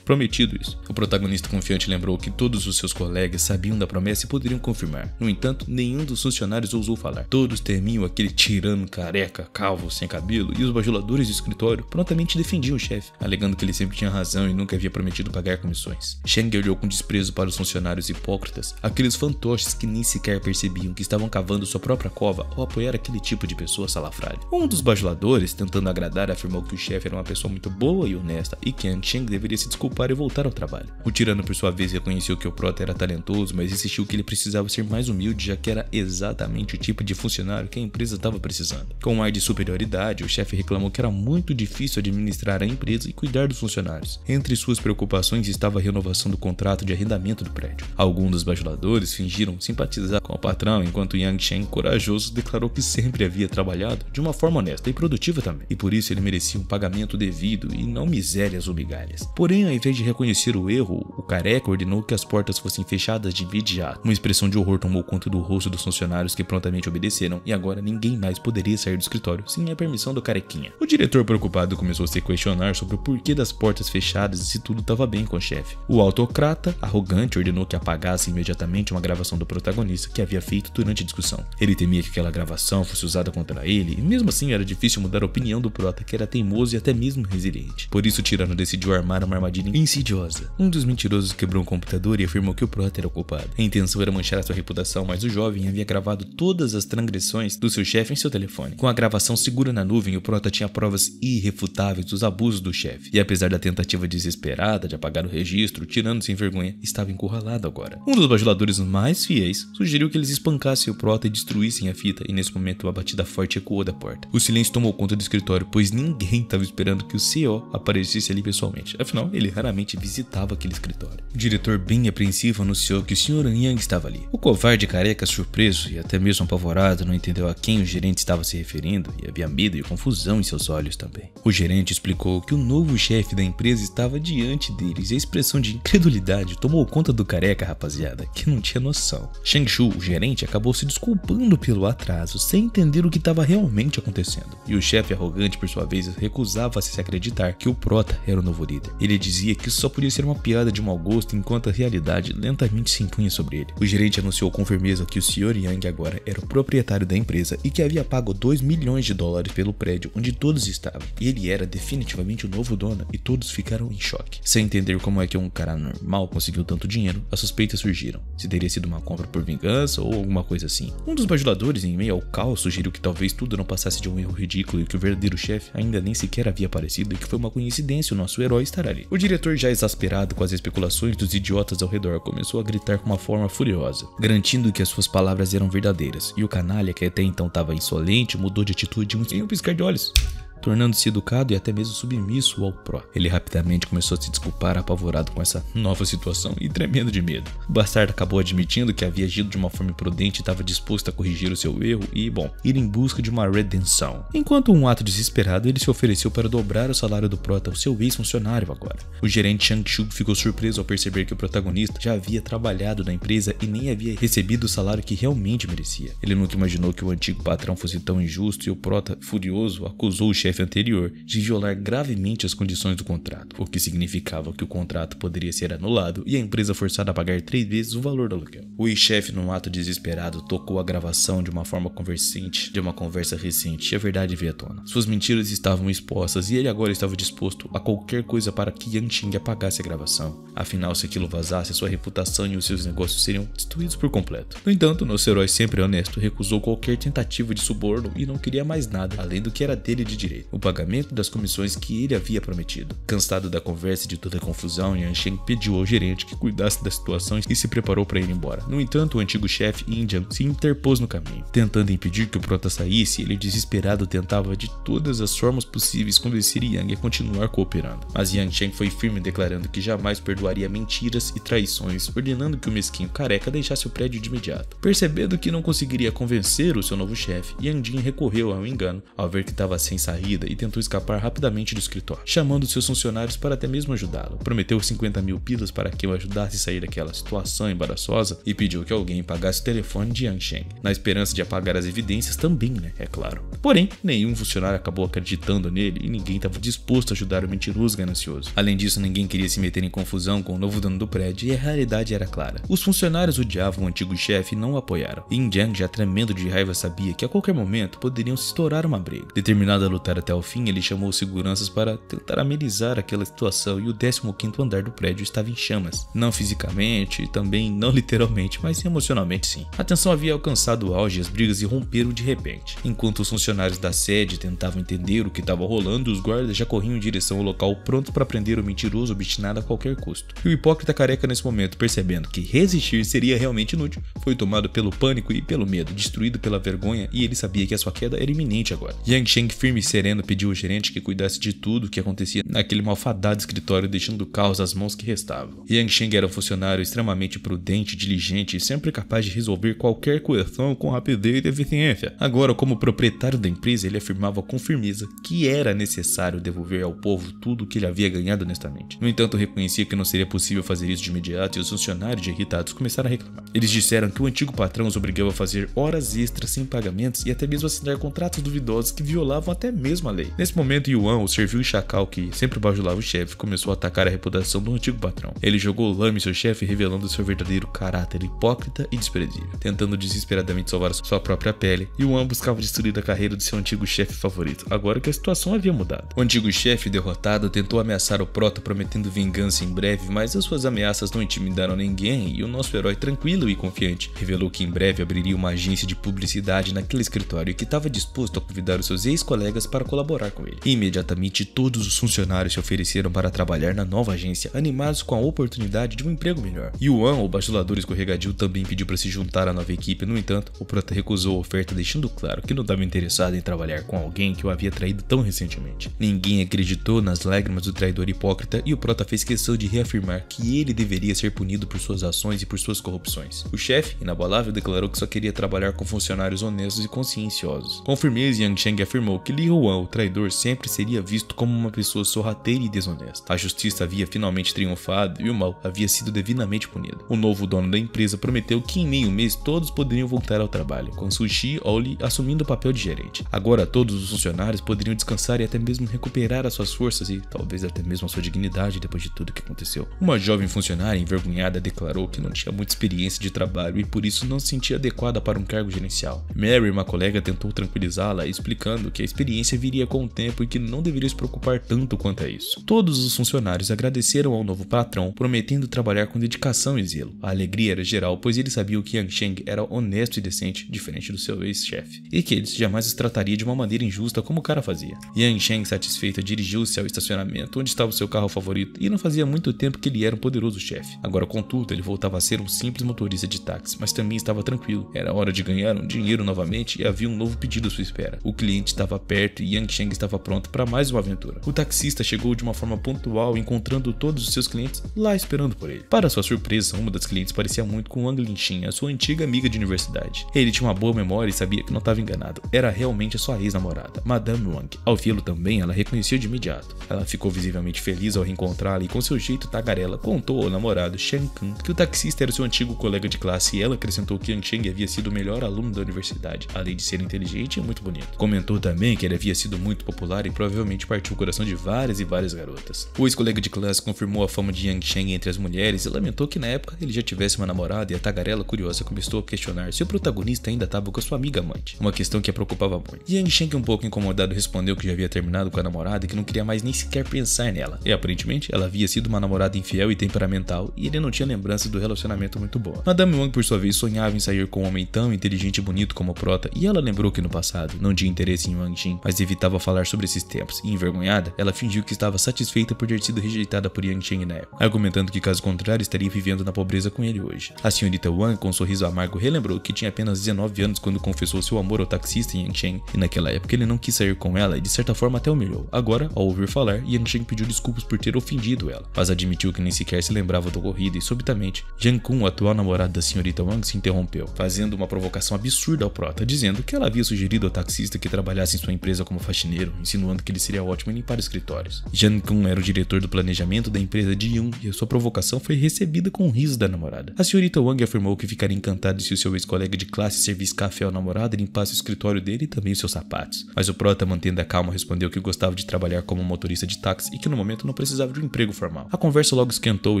prometido isso. O protagonista confiante lembrou que todos os seus colegas sabiam da promessa e poderiam confirmar. No entanto, nenhum dos funcionários ousou falar. Todos temiam aquele tirano careca, calvo, sem cabelo, e os bajuladores do escritório prontamente defendiam o chefe, alegando que ele sempre tinha razão e nunca havia prometido pagar comissões. Sheng olhou com desprezo para os funcionários hipócritas, aqueles fantoches que nem sequer percebiam que estavam cavando sua própria cova ao apoiar aquele tipo de pessoa salafrária. Um dos bajuladores, tentando agradar, afirmou que o chefe era uma pessoa muito boa e honesta e que Yang Sheng deveria se desculpar e voltar ao trabalho. O tirano, por sua vez, reconheceu que o prota era talentoso, mas insistiu que ele precisava ser mais humilde, já que era exatamente o tipo de funcionário que a empresa estava precisando. Com um ar de superioridade, o chefe reclamou que era muito difícil administrar a empresa e cuidar dos funcionários. Entre suas preocupações estava a renovação do contrato de arrendamento do prédio. Alguns dos bajuladores fingiram simpatizar com o patrão, enquanto Yang Chen, corajoso, declarou que sempre havia trabalhado de uma forma honesta e produtiva também, e por isso ele merecia um pagamento devido e não misérias ou migalhas. Porém, ao invés de reconhecer o erro, o careca ordenou que as portas fossem fechadas de imediato. Uma expressão de horror tomou conta do rosto dos funcionários, que prontamente obedeceram, e agora ninguém mais poderia sair do escritório sem a permissão do carequinha. O diretor, preocupado, começou a se questionar sobre o porquê das portas fechadas e se tudo estava bem com o chefe. O autocrata, arrogante, ordenou que apagasse imediatamente uma gravação do protagonista que havia feito durante a discussão. Ele temia que aquela gravação fosse usada contra ele, e mesmo assim era difícil mudar a opinião do prota, que era teimoso e até mesmo resiliente. Por isso o tirano decidiu armar uma armadilha insidiosa. Um dos mentirosos quebrou um computador e afirmou que o prota era o culpado. A intenção era manchar a sua reputação, mas o jovem havia gravado todas as transgressões do seu chefe em seu telefone. Com a gravação segura na nuvem, o prota tinha provas irrefutáveis dos abusos do chefe. E apesar da tentativa desesperada de apagar o registro, o tirano sem vergonha estava encurralado agora. Um dos bajuladores mais fiéis sugeriu que eles espancassem o prota e destruíssem a fita, e nesse momento uma batida forte ecoou da porta. O silêncio tomou conta do escritório, pois ninguém estava esperando que o CEO aparecesse ali pessoalmente. Afinal, ele raramente visitava aquele escritório. O diretor, bem apreensivo, anunciou que o Sr. Yang estava ali. O covarde careca, surpreso e até mesmo apavorado, não entendeu a quem o gerente estava se referindo, e havia medo e confusão em seus olhos também. O gerente explicou que o novo chefe da empresa estava diante deles, e a expressão de incredulidade tomou conta do careca, rapaziada, que não tinha noção. Shang Shu, o gerente, acabou se desculpando pelo atraso, sem entender o que estava realmente acontecendo. E o chefe arrogante, por sua vez, recusava-se a acreditar que o prota era o novo líder. Ele dizia que isso só podia ser uma piada de mau gosto, enquanto a realidade lentamente se impunha sobre ele. O gerente anunciou com firmeza que o Sr. Yang agora era o proprietário da empresa e que havia pago $2 milhões pelo prédio onde todos estavam. E ele era definitivamente o novo dono, e todos ficaram em choque. Sem entender como é que um cara normal conseguiu tanto dinheiro, as suspeitas surgiram. Se teria sido uma compra por vingança ou alguma coisa assim. Um dos bajuladores, em meio ao caos, sugeriu que talvez tudo não passasse de um erro ridículo e que o verdadeiro chefe ainda nem sequer havia aparecido e que foi uma coincidência o nosso herói estar ali. O diretor, já exasperado com as especulações dos idiotas ao redor, começou a gritar com uma forma furiosa, garantindo que as suas palavras eram verdadeiras, e o canalha, que até então estava insolente, mudou de atitude em um piscar de olhos, tornando-se educado e até mesmo submisso ao pró. Ele rapidamente começou a se desculpar, apavorado com essa nova situação e tremendo de medo. O bastardo acabou admitindo que havia agido de uma forma imprudente e estava disposto a corrigir o seu erro e, ir em busca de uma redenção. Enquanto um ato desesperado, ele se ofereceu para dobrar o salário do prota ao seu ex-funcionário agora. O gerente Shang Shu ficou surpreso ao perceber que o protagonista já havia trabalhado na empresa e nem havia recebido o salário que realmente merecia. Ele nunca imaginou que o antigo patrão fosse tão injusto, e o prota, furioso, acusou o chefe anterior de violar gravemente as condições do contrato, o que significava que o contrato poderia ser anulado e a empresa forçada a pagar 3 vezes o valor do aluguel. O ex-chefe, num ato desesperado, tocou a gravação de uma forma convincente de uma conversa recente, e a verdade veio à tona. Suas mentiras estavam expostas e ele agora estava disposto a qualquer coisa para que Yang Chen apagasse a gravação. Afinal, se aquilo vazasse, sua reputação e os seus negócios seriam destruídos por completo. No entanto, nosso herói, sempre honesto, recusou qualquer tentativa de suborno e não queria mais nada além do que era dele de direito: o pagamento das comissões que ele havia prometido. Cansado da conversa e de toda a confusão, Yang Chen pediu ao gerente que cuidasse da situação e se preparou para ir embora. No entanto, o antigo chefe Indian se interpôs no caminho. Tentando impedir que o prota saísse, ele, desesperado, tentava de todas as formas possíveis convencer Yang a continuar cooperando. Mas Yang Chen foi firme, declarando que jamais perdoaria mentiras e traições, ordenando que o mesquinho careca deixasse o prédio de imediato. Percebendo que não conseguiria convencer o seu novo chefe, Yang Jin recorreu ao engano ao ver que estava sem saída e tentou escapar rapidamente do escritório, chamando seus funcionários para até mesmo ajudá-lo. Prometeu 50 mil pilas para que o ajudasse a sair daquela situação embaraçosa e pediu que alguém pagasse o telefone de Yang Chen, na esperança de apagar as evidências também, é claro. Porém, nenhum funcionário acabou acreditando nele e ninguém estava disposto a ajudar o mentiroso ganancioso. Além disso, ninguém queria se meter em confusão com o novo dono do prédio e a realidade era clara. Os funcionários odiavam o antigo chefe e não o apoiaram. Yin Jiang, já tremendo de raiva, sabia que a qualquer momento poderiam se estourar uma briga. Determinado a lutar lutar até o fim, ele chamou os seguranças para tentar amenizar aquela situação e o 15º andar do prédio estava em chamas. Não fisicamente e também não literalmente, mas emocionalmente sim. A tensão havia alcançado o auge e as brigas irromperam de repente. Enquanto os funcionários da sede tentavam entender o que estava rolando, os guardas já corriam em direção ao local prontos para prender o mentiroso obstinado a qualquer custo. E o hipócrita careca nesse momento, percebendo que resistir seria realmente inútil, foi tomado pelo pânico e pelo medo, destruído pela vergonha, e ele sabia que a sua queda era iminente agora. Yang Sheng, firme e sereno, pediu ao gerente que cuidasse de tudo o que acontecia naquele malfadado escritório, deixando o caos às mãos que restavam. Yang Sheng era um funcionário extremamente prudente, diligente e sempre capaz de resolver qualquer questão com rapidez e eficiência. Agora, como proprietário da empresa, ele afirmava com firmeza que era necessário devolver ao povo tudo o que ele havia ganhado honestamente. No entanto, reconhecia que não seria possível fazer isso de imediato e os funcionários, irritados, começaram a reclamar. Eles disseram que o antigo patrão os obrigava a fazer horas extras sem pagamentos e até mesmo assinar contratos duvidosos que violavam até mesmo a lei. Nesse momento, Yuan, o servil chacal que sempre bajulava o chefe, começou a atacar a reputação do antigo patrão. Ele jogou lama em seu chefe, revelando seu verdadeiro caráter hipócrita e desprezível. Tentando desesperadamente salvar sua própria pele, Yuan buscava destruir a carreira de seu antigo chefe favorito, agora que a situação havia mudado. O antigo chefe, derrotado, tentou ameaçar o Prota, prometendo vingança em breve, mas as suas ameaças não intimidaram ninguém e o nosso herói, tranquilo e confiante, revelou que em breve abriria uma agência de publicidade naquele escritório e que estava disposto a convidar os seus ex-colegas para colaborar com ele. E imediatamente todos os funcionários se ofereceram para trabalhar na nova agência, animados com a oportunidade de um emprego melhor. Yuan, o bajulador escorregadio, também pediu para se juntar à nova equipe. No entanto, o Prota recusou a oferta, deixando claro que não estava interessado em trabalhar com alguém que o havia traído tão recentemente. Ninguém acreditou nas lágrimas do traidor hipócrita e o Prota fez questão de reafirmar que ele deveria ser punido por suas ações e por suas corrupções. O chefe, inabalável, declarou que só queria trabalhar com funcionários honestos e conscienciosos. Com firmeza, Yang Sheng afirmou que Li Huan, o traidor, sempre seria visto como uma pessoa sorrateira e desonesta. A justiça havia finalmente triunfado e o mal havia sido devidamente punido. O novo dono da empresa prometeu que em meio mês todos poderiam voltar ao trabalho, com Sushi Oli assumindo o papel de gerente. Agora todos os funcionários poderiam descansar e até mesmo recuperar as suas forças e talvez até mesmo a sua dignidade depois de tudo que aconteceu. Uma jovem funcionária envergonhada declarou que não tinha muita experiência de trabalho e por isso não se sentia adequada para um cargo gerencial. Mary, uma colega, tentou tranquilizá-la, explicando que a experiência viria com o tempo e que não deveria se preocupar tanto quanto a isso. Todos os funcionários agradeceram ao novo patrão, prometendo trabalhar com dedicação e zelo. A alegria era geral, pois eles sabiam que Yang Sheng era honesto e decente, diferente do seu ex-chefe, e que eles jamais os trataria de uma maneira injusta como o cara fazia. Yang Sheng, satisfeito, dirigiu-se ao estacionamento onde estava o seu carro favorito e não fazia muito tempo que ele era um poderoso chefe. Agora, contudo, ele voltava a ser um simples motorista de táxi, mas também estava tranquilo. Era hora de ganhar um dinheiro novamente e havia um novo pedido à sua espera. O cliente estava perto e Yang Sheng estava pronto para mais uma aventura. O taxista chegou de uma forma pontual, encontrando todos os seus clientes lá esperando por ele. Para sua surpresa, uma das clientes parecia muito com Wang Linxin, a sua antiga amiga de universidade. Ele tinha uma boa memória e sabia que não estava enganado. Era realmente a sua ex-namorada, Madame Wang. Ao vê-lo também, ela reconheceu de imediato. Ela ficou visivelmente feliz ao reencontrá-la e, com seu jeito tagarela, contou ao namorado Shen Kun que o taxista era seu antigo colega de classe e ela acrescentou que Yang Sheng havia sido o melhor aluno da universidade, além de ser inteligente e muito bonito. Comentou também que ele havia sido muito popular e provavelmente partiu o coração de várias e várias garotas. O ex-colega de classe confirmou a fama de Yang Sheng entre as mulheres e lamentou que na época ele já tivesse uma namorada, e a tagarela curiosa começou a questionar se o protagonista ainda estava com a sua amiga amante, uma questão que a preocupava muito. Yang Sheng, um pouco incomodado, respondeu que já havia terminado com a namorada e que não queria mais nem sequer pensar nela. E aparentemente ela havia sido uma namorada infiel e temperamental e ele não tinha lembranças do relacionamento muito boa. Madame Wang, por sua vez, sonhava em sair com um homem tão inteligente e bonito como o Prota, e ela lembrou que no passado não tinha interesse em Wang Jin, mas evitava falar sobre esses tempos, e envergonhada, ela fingiu que estava satisfeita por ter sido rejeitada por Yang Sheng na época, argumentando que caso contrário estaria vivendo na pobreza com ele hoje. A senhorita Wang, com um sorriso amargo, relembrou que tinha apenas 19 anos quando confessou seu amor ao taxista Yang Sheng, e naquela época ele não quis sair com ela e de certa forma até humilhou. Agora, ao ouvir falar, Yang Sheng pediu desculpas por ter ofendido ela, mas admitiu que nem sequer se lembrava do ocorrido e subitamente, Jiang Kun, o atual namorado da senhorita Wang, se interrompeu, fazendo uma provocação absurda ao Prota, dizendo que ela havia sugerido ao taxista que trabalhasse em sua empresa como faxineiro, insinuando que ele seria ótimo em limpar escritórios. Jiang Kun era o diretor do planejamento da empresa de Yun e a sua provocação foi recebida com risos da namorada. A senhorita Wang afirmou que ficaria encantada se o seu ex-colega de classe servisse café ao namorado e limpasse o escritório dele e também os seus sapatos. Mas o Prota, mantendo a calma, respondeu que gostava de trabalhar como motorista de táxi e que no momento não precisava de um emprego formal. A conversa logo esquentou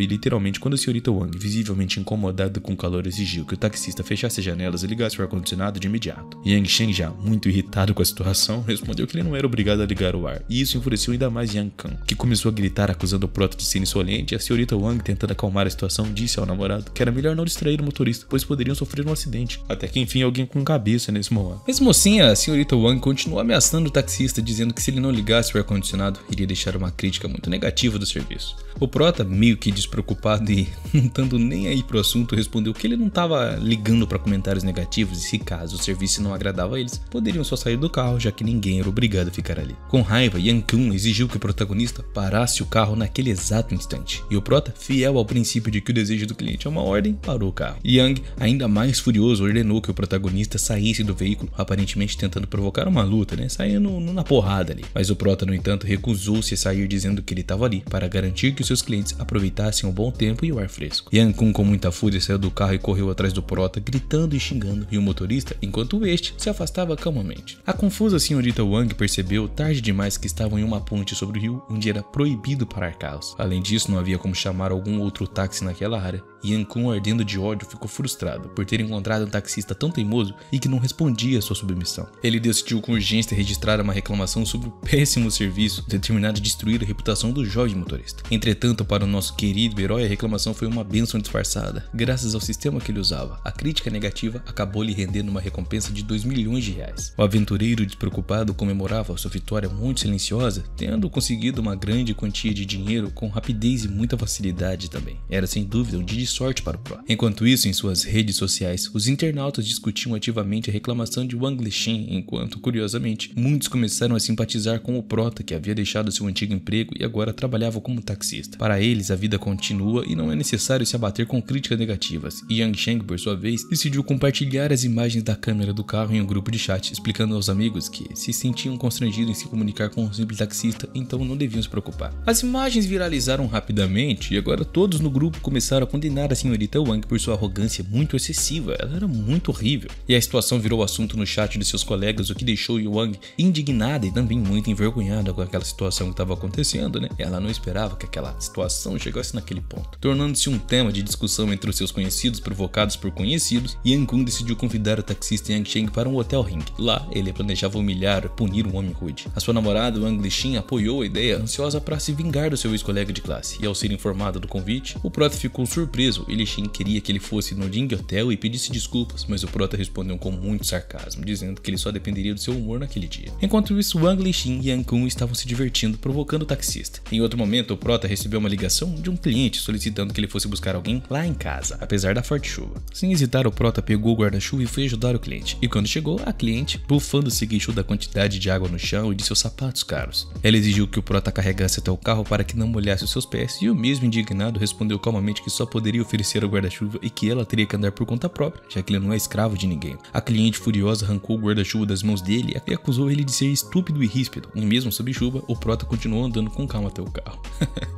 e literalmente quando a senhorita Wang, visivelmente incomodada com o calor, exigiu que o taxista fechasse as janelas e ligasse o ar-condicionado de imediato. Yang Sheng, já muito irritado com a situação, respondeu respondeu que ele não era obrigado a ligar o ar, e isso enfureceu ainda mais Yang Kun, que começou a gritar acusando o prota de ser insolente, e a senhorita Wang, tentando acalmar a situação, disse ao namorado que era melhor não distrair o motorista, pois poderiam sofrer um acidente, até que enfim alguém com cabeça nesse momento. Mesmo assim, a senhorita Wang continuou ameaçando o taxista, dizendo que se ele não ligasse o ar-condicionado, iria deixar uma crítica muito negativa do serviço. O prota, meio que despreocupado e não estando nem aí pro assunto, respondeu que ele não estava ligando para comentários negativos e se caso o serviço não agradava a eles, poderiam só sair do carro, já que ninguém era obrigado a ficar ali. Com raiva, Yang Kun exigiu que o protagonista parasse o carro naquele exato instante, e o prota, fiel ao princípio de que o desejo do cliente é uma ordem, parou o carro. Yang, ainda mais furioso, ordenou que o protagonista saísse do veículo, aparentemente tentando provocar uma luta, saindo na porrada ali. Mas o prota, no entanto, recusou-se a sair, dizendo que ele estava ali para garantir que os seus clientes aproveitassem o bom tempo e o ar fresco. Yang Kun, com muita fúria, saiu do carro e correu atrás do prota, gritando e xingando, e o motorista, enquanto este se afastava calmamente. A confusa senhorita Wang percebeu tarde demais que estavam em uma ponte sobre o rio, onde era proibido parar carros. Além disso, não havia como chamar algum outro táxi naquela área, e Yang Kun, ardendo de ódio, ficou frustrado por ter encontrado um taxista tão teimoso e que não respondia à sua submissão. Ele decidiu com urgência registrar uma reclamação sobre o péssimo serviço, determinado a destruir a reputação do jovem motorista. Entretanto, para o nosso querido herói, a reclamação foi uma bênção disfarçada. Graças ao sistema que ele usava, a crítica negativa acabou lhe rendendo uma recompensa de 2 milhões de reais. O aventureiro despreocupado comemorava sua vitória muito silenciosa, tendo conseguido uma grande quantia de dinheiro com rapidez e muita facilidade também. Era sem dúvida um dia de sorte para o Pro. Enquanto isso, em suas redes sociais, os internautas discutiam ativamente a reclamação de Wang Lixin, enquanto, curiosamente, muitos começaram a simpatizar com o prota, que havia deixado seu antigo emprego e agora trabalhava como taxista. Para eles, a vida continua e não é necessário se abater com críticas negativas, e Yang Sheng, por sua vez, decidiu compartilhar as imagens da câmera do carro em um grupo de chat, explicando aos amigos que se sentiam constrangidos em se comunicar com um simples taxista, então não deviam se preocupar. As imagens viralizaram rapidamente e agora todos no grupo começaram a condenar a senhorita Wang por sua arrogância muito excessiva. Ela era muito horrível. E a situação virou assunto no chat de seus colegas, o que deixou Wang indignada e também muito envergonhada com aquela situação que estava acontecendo, Ela não esperava que aquela situação chegasse naquele ponto, tornando-se um tema de discussão entre os seus conhecidos provocados por conhecidos. Yang Kun decidiu convidar o taxista Yang Sheng para um hotel ring. Lá, ele planejava humilhar e punir um homem rude. A sua namorada, Wang Lixin, apoiou a ideia, ansiosa para se vingar do seu ex-colega de classe, e ao ser informado do convite, o prota ficou surpreso e Lixin queria que ele fosse no Ring Hotel e pedisse desculpas, mas o prota respondeu com muito sarcasmo, dizendo que ele só dependeria do seu humor naquele dia. Enquanto isso, Wang Lixin e Yang Kun estavam se divertindo, provocando o taxista. Em outro momento, o prota recebeu uma ligação de um cliente solicitando que ele fosse buscar alguém lá em casa, apesar da forte chuva. Sem hesitar, o prota pegou o guarda-chuva e foi ajudar o cliente, e quando chegou, a cliente, bufando, se queixou da quantidade de água no chão e de seus sapatos caros. Ela exigiu que o prota carregasse até o carro para que não molhasse os seus pés, e o mesmo indignado respondeu calmamente que só poderia oferecer o guarda-chuva e que ela teria que andar por conta própria, já que ele não é escravo de ninguém. A cliente, furiosa, arrancou o guarda-chuva das mãos dele e acusou ele de ser estúpido e ríspido, e mesmo sob chuva, o prota continuou andando com calma até o carro.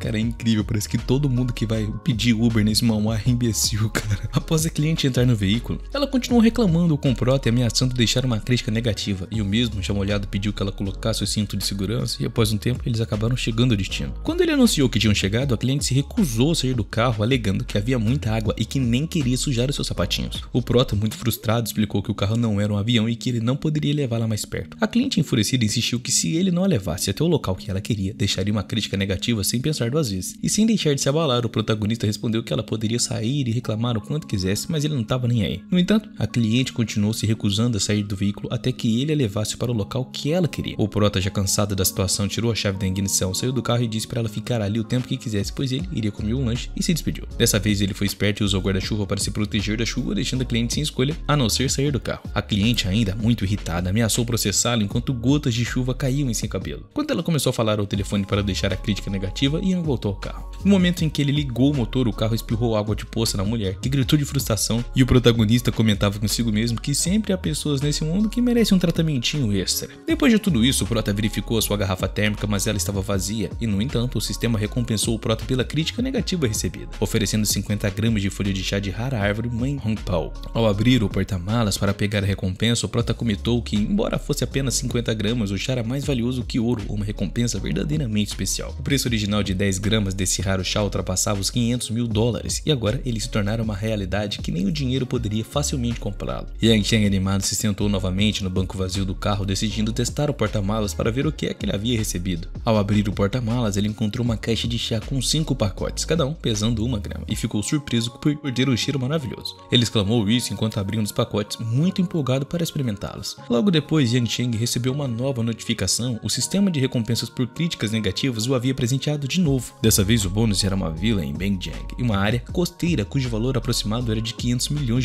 Cara, é incrível, parece que todo mundo que vai pedir Uber nesse Mauá é imbecil, cara. Após a cliente entrar no veículo, ela continuou reclamando com o prota e ameaçando deixar uma crítica negativa, e o mesmo, já molhado, pediu que ela colocasse o cinto de segurança, e após um tempo eles acabaram chegando ao destino. Quando ele anunciou que tinham chegado, a cliente se recusou a sair do carro, alegando que havia muita água e que nem queria sujar os seus sapatinhos. O prota, muito frustrado, explicou que o carro não era um avião e que ele não poderia levá-la mais perto. A cliente, enfurecida, insistiu que se ele não a levasse até o local que ela queria, deixaria uma crítica negativa sem pensar duas vezes. E sem deixar de se abalar, o protagonista respondeu que ela poderia sair e reclamar o quanto quisesse, mas ele não estava nem aí. No entanto, a cliente continuou se recusando a sair do veículo até que ele a levasse para o local que ela queria. O prota, já cansado da situação, tirou a chave da ignição, saiu do carro e disse para ela ficar ali o tempo que quisesse, pois ele iria comer um lanche, e se despediu. Dessa vez ele foi esperto e usou o guarda-chuva para se proteger da chuva, deixando a cliente sem escolha, a não ser sair do carro. A cliente, ainda muito irritada, ameaçou processá-lo enquanto gotas de chuva caíam em seu cabelo. Quando ela começou a falar ao telefone para deixar a crítica negativa, Ian voltou ao carro. No momento em que ele ligou o motor, o carro espirrou água de poça na mulher, que gritou de frustração, e o protagonista comentava consigo mesmo que sempre há pessoas nesse mundo que merecem um tratamentinho extra. Depois de tudo isso, o prota verificou a sua garrafa térmica, mas ela estava vazia, e no entanto, o sistema recompensou o prota pela crítica negativa recebida, oferecendo 50 gramas de folha de chá de rara árvore Mãe Hongpao. Ao abrir o porta-malas para pegar a recompensa, o prota comentou que, embora fosse apenas 50 gramas, o chá era mais valioso que ouro, uma recompensa verdadeiramente especial. O preço original de 10 gramas desse raro chá ultrapassava os $500 mil, e agora ele se tornara uma realidade que nem o dinheiro poderia facilmente comprá-lo. Yang Chen, animado, se sentou novamente no banco vazio do carro, decidindo testar o porta-malas para ver o que é que ele havia recebido. Ao abrir o porta-malas, ele encontrou uma caixa de chá com 5 pacotes, cada um pesando 1 grama, e ficou surpreso por ter um cheiro maravilhoso. Ele exclamou isso enquanto abria um dos pacotes, muito empolgado para experimentá-los. Logo depois, Yang Chen recebeu uma nova notificação. O sistema de recompensas por críticas negativas o havia presenteado de novo. Dessa vez o bônus era uma vila em Benjiang e uma área costeira cujo valor aproximado era de $500 milhões.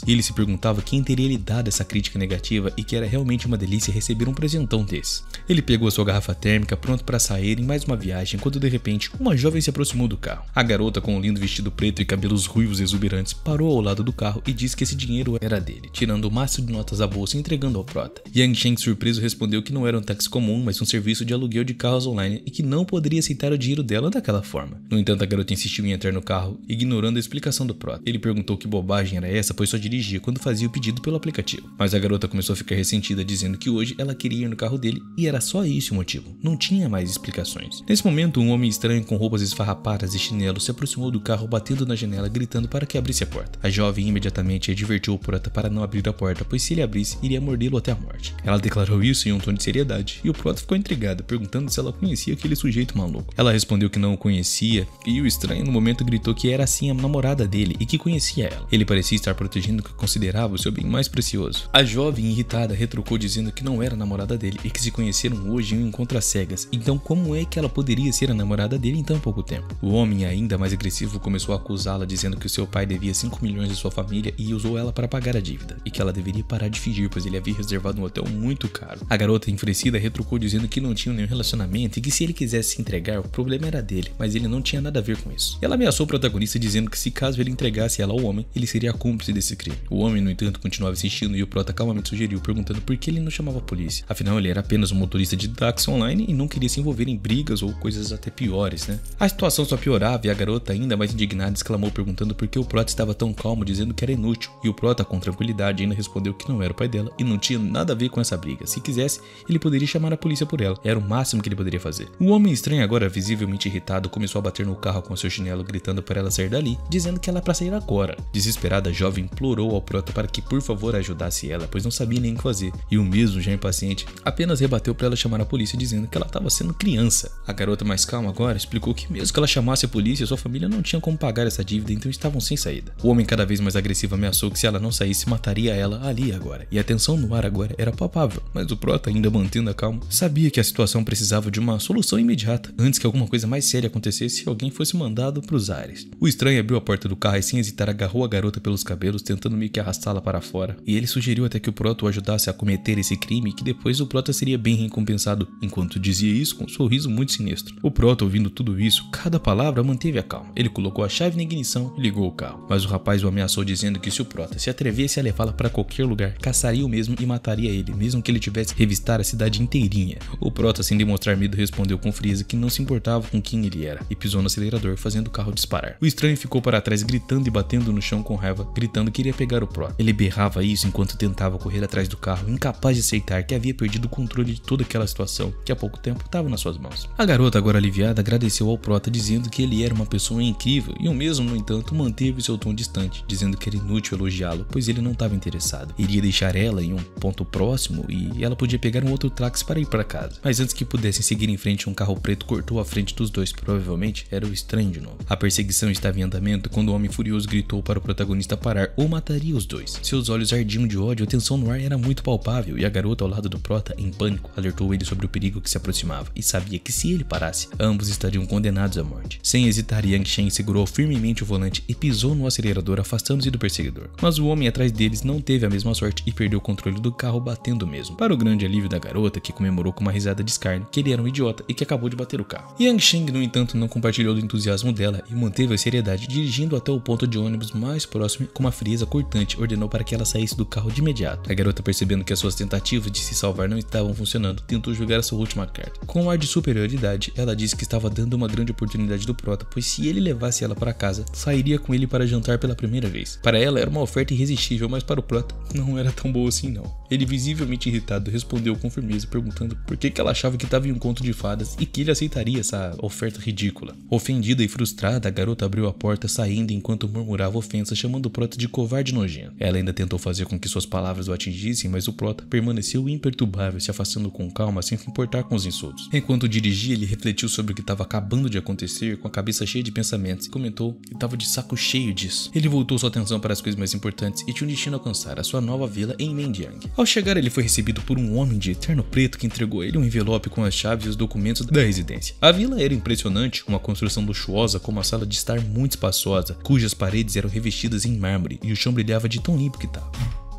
E ele se perguntava quem teria lhe dado essa crítica negativa e que era realmente uma delícia receber um presentão desse. Ele pegou a sua garrafa térmica pronto para sair em mais uma viagem quando de repente uma jovem se aproximou do carro. A garota, com um lindo vestido preto e cabelos ruivos exuberantes, parou ao lado do carro e disse que esse dinheiro era dele, tirando o maço de notas da bolsa e entregando ao prota. Yang Chen, surpreso, respondeu que não era um táxi comum, mas um serviço de aluguel de carros online e que não poderia aceitar o dinheiro dela daquela forma. No entanto, a garota insistiu em entrar no carro, ignorando a explicação do prota. Ele perguntou que bobagem era essa, pois só dirigia quando fazia o pedido pelo aplicativo. Mas a garota começou a ficar ressentida, dizendo que hoje ela queria ir no carro dele e era só esse o motivo. Não tinha mais explicações. Nesse momento, um homem estranho com roupas esfarrapadas e chinelos se aproximou do carro, batendo na janela, gritando para que abrisse a porta. A jovem imediatamente advertiu o prota para não abrir a porta, pois se ele abrisse, iria mordê-lo até a morte. Ela declarou isso em um tom de seriedade, e o prota ficou intrigado, perguntando se ela conhecia aquele sujeito maluco. Ela respondeu que não o conhecia, e o estranho no momento gritou que era sim a namorada dele e que conhecia ela. Ele parecia estar protegendo o que considerava o seu bem mais precioso. A jovem, irritada, retrucou dizendo que não era a namorada dele e que se conheceram hoje em um encontro às cegas. Então como é que ela poderia ser a namorada dele em tão pouco tempo? O homem, ainda mais agressivo, começou a acusá-la, dizendo que o seu pai devia 5 milhões de sua família e usou ela para pagar a dívida, e que ela deveria parar de fingir, pois ele havia reservado um hotel muito caro. A garota, enfurecida, retrucou dizendo que não tinha nenhum relacionamento e que se ele quisesse se entregar, o problema era dele, mas ele não tinha nada a ver com isso. Ela ameaçou o protagonista, dizendo que se caso ele entregasse ela ao homem, ele seria cúmplice desse crime. O homem, no entanto, continuava insistindo e o prota calmamente sugeriu, perguntando por que ele não chamava a polícia. Afinal, ele era apenas um motorista de táxi online e não queria se envolver em brigas ou coisas até piores, né? A situação só piorava e a garota, ainda mais indignada, exclamou perguntando por que o prota estava tão calmo, dizendo que era inútil. E o prota, com tranquilidade, ainda respondeu que não era o pai dela e não tinha nada a ver com essa briga. Se quisesse, ele poderia chamar a polícia por ela. Era o máximo que ele poderia fazer. O homem estranho, agora visivelmente irritado, começou a bater no carro com seu chinelo, gritando para ela sair dali, dizendo que ela era para sair agora. Desesperada, a jovem implorou ao prota para que por favor ajudasse ela, pois não sabia nem o que fazer. E o mesmo, já impaciente, apenas rebateu para ela chamar a polícia, dizendo que ela estava sendo criança. A garota, mais calma agora, explicou que mesmo que ela chamasse a polícia, sua família não tinha como pagar essa dívida, então estavam sem saída. O homem, cada vez mais agressivo, ameaçou que se ela não saísse, mataria ela ali agora. E a tensão no ar agora era palpável, mas o prota, ainda mantendo a calma, sabia que a situação precisava de uma solução imediata, antes que alguma coisa mais séria acontecesse e alguém fosse mandado para os ares. O estranho abriu a porta do carro e sem hesitar agarrou a garota pelos cabelos, tentando meio que arrastá-la para fora, e ele sugeriu até que o prota o ajudasse a cometer esse crime e que depois o prota seria bem recompensado, enquanto dizia isso com um sorriso muito sinistro. O prota, ouvindo tudo isso, cada palavra, manteve a calma. Ele colocou a chave na ignição e ligou o carro, mas o rapaz o ameaçou, dizendo que se o prota se atrevesse a levá-la para qualquer lugar, caçaria o mesmo e mataria ele, mesmo que ele tivesse que revistar a cidade inteirinha. O prota, sem demonstrar medo, respondeu com frieza que não se importava com quem ele era e pisou no acelerador, fazendo o carro disparar. O estranho ficou para trás, gritando e batendo no chão com raiva, gritando que iria pegar o prota. Ele berrava isso enquanto tentava correr atrás do carro, incapaz de aceitar que havia perdido o controle de toda aquela situação, que há pouco tempo estava nas suas mãos. A garota, agora aliviada, agradeceu ao prota, dizendo que ele era uma pessoa incrível, e o mesmo, no entanto, manteve seu tom distante, dizendo que era inútil elogiá-lo, pois ele não estava interessado. Iria deixar ela em um ponto próximo e ela podia pegar um outro táxi para ir para casa. Mas antes que pudessem seguir em frente, um carro preto cortou a frente dos dois. Provavelmente era o estranho de novo. A perseguição estava em andamento quando o homem furioso gritou para o protagonista parar ou mataria os dois. Seus olhos ardiam de ódio, a tensão no ar era muito palpável e a garota ao lado do prota, em pânico, alertou ele sobre o perigo que se aproximava e sabia que se ele parasse, ambos estariam condenados à morte. Sem hesitar, Yang Chen segurou firmemente o volante e pisou no acelerador, afastando-se do perseguidor. Mas o homem atrás deles não teve a mesma sorte e perdeu o controle do carro, batendo mesmo. Para o grande alívio da garota, que comemorou com uma risada de escárnio que ele era um idiota e que acabou de bater o carro. Yang Chen, no entanto, não compartilhou do entusiasmo dela e manteve a seriedade, dirigindo até o ponto de ônibus mais próximo com uma frieza cortante, ordenou para que ela saísse do carro de imediato. A garota, percebendo que as suas tentativas de se salvar não estavam funcionando, tentou jogar a sua última carta. Com um ar de superioridade, ela disse que estava dando uma grande oportunidade do prota, pois se ele levasse ela para casa, casa, sairia com ele para jantar pela primeira vez. Para ela era uma oferta irresistível, mas para o prota não era tão boa assim não. Ele, visivelmente irritado, respondeu com firmeza, perguntando por que ela achava que estava em um conto de fadas e que ele aceitaria essa oferta ridícula. Ofendida e frustrada, a garota abriu a porta, saindo enquanto murmurava ofensas, chamando o prota de covarde nojento. Ela ainda tentou fazer com que suas palavras o atingissem, mas o prota permaneceu imperturbável, se afastando com calma, sem se importar com os insultos. Enquanto dirigia, ele refletiu sobre o que estava acabando de acontecer, com a cabeça cheia de pensamentos, e comentou que estava de saco cheio disso. Ele voltou sua atenção para as coisas mais importantes e tinha um destino a alcançar, a sua nova vila em Mendiang. Ao chegar, ele foi recebido por um homem de terno preto que entregou a ele um envelope com as chaves e os documentos da residência. A vila era impressionante, uma construção luxuosa com uma sala de estar muito espaçosa, cujas paredes eram revestidas em mármore e o chão brilhava de tão limpo que estava.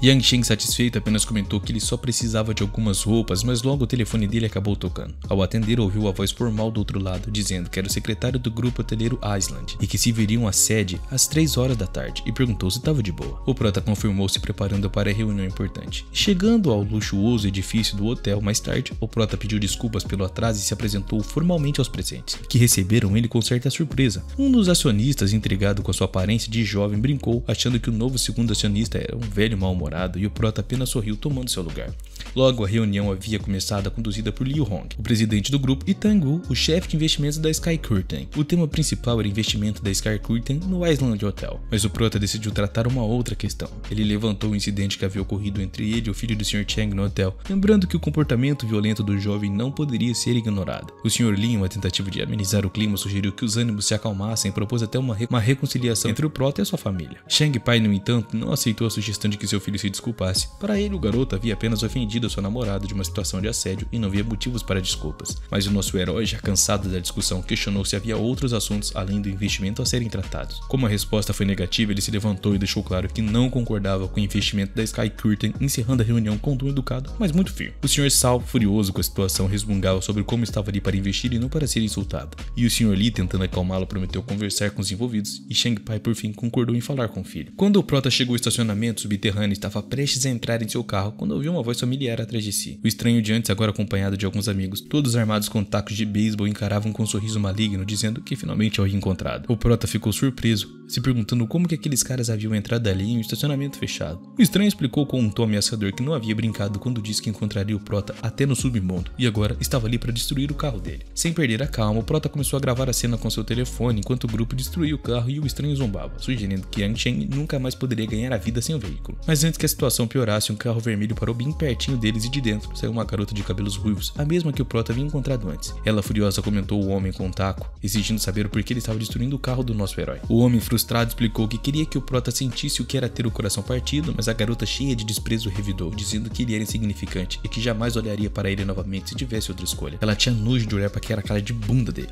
Yang Sheng, satisfeito, apenas comentou que ele só precisava de algumas roupas, mas logo o telefone dele acabou tocando. Ao atender, ouviu a voz formal do outro lado, dizendo que era o secretário do grupo hoteleiro Island e que se veriam à sede às 3 horas da tarde, e perguntou se estava de boa. O prota confirmou, se preparando para a reunião importante. Chegando ao luxuoso edifício do hotel mais tarde, o prota pediu desculpas pelo atraso e se apresentou formalmente aos presentes, que receberam ele com certa surpresa. Um dos acionistas, intrigado com a sua aparência de jovem, brincou, achando que o novo segundo acionista era um velho mal-humorado, e o prota apenas sorriu, tomando seu lugar. Logo, a reunião havia começado, conduzida por Liu Hong, o presidente do grupo, e Tang Wu, o chefe de investimentos da Sky Curtain. O tema principal era investimento da Sky Curtain no Island Hotel, mas o prota decidiu tratar uma outra questão. Ele levantou o incidente que havia ocorrido entre ele e o filho do Sr. Cheng no hotel, lembrando que o comportamento violento do jovem não poderia ser ignorado. O Sr. Li, em uma tentativa de amenizar o clima, sugeriu que os ânimos se acalmassem e propôs até uma reconciliação entre o prota e a sua família. Cheng pai, no entanto, não aceitou a sugestão de que seu filho se desculpasse. Para ele, o garoto havia apenas ofendido a sua namorada de uma situação de assédio e não via motivos para desculpas. Mas o nosso herói, já cansado da discussão, questionou se havia outros assuntos além do investimento a serem tratados. Como a resposta foi negativa, ele se levantou e deixou claro que não concordava com o investimento da Sky Curtain, encerrando a reunião com um tom educado, mas muito firme. O Sr. Sao, furioso com a situação, resmungava sobre como estava ali para investir e não para ser insultado. E o Sr. Li, tentando acalmá-lo, prometeu conversar com os envolvidos, e Cheng pai, por fim, concordou em falar com o filho. Quando o prota chegou ao estacionamento subterrâneo, estava prestes a entrar em seu carro quando ouviu uma voz familiar atrás de si. O estranho de antes, agora acompanhado de alguns amigos, todos armados com tacos de beisebol, encaravam com um sorriso maligno, dizendo que finalmente havia encontrado. O prota ficou surpreso, se perguntando como que aqueles caras haviam entrado ali em um estacionamento fechado. O estranho explicou com um tom ameaçador que não havia brincado quando disse que encontraria o prota até no submundo, e agora estava ali para destruir o carro dele. Sem perder a calma, o prota começou a gravar a cena com seu telefone enquanto o grupo destruía o carro e o estranho zombava, sugerindo que Yang Sheng nunca mais poderia ganhar a vida sem o veículo. Mas antes que a situação piorasse, um carro vermelho parou bem pertinho deles e de dentro saiu uma garota de cabelos ruivos, a mesma que o prota havia encontrado antes. Ela, furiosa, comentou o homem com um taco, exigindo saber por que ele estava destruindo o carro do nosso herói. O homem, frustrado, explicou que queria que o prota sentisse o que era ter o coração partido, mas a garota, cheia de desprezo, revidou, dizendo que ele era insignificante e que jamais olharia para ele novamente se tivesse outra escolha. Ela tinha nojo de olhar para aquela cara de bunda dele.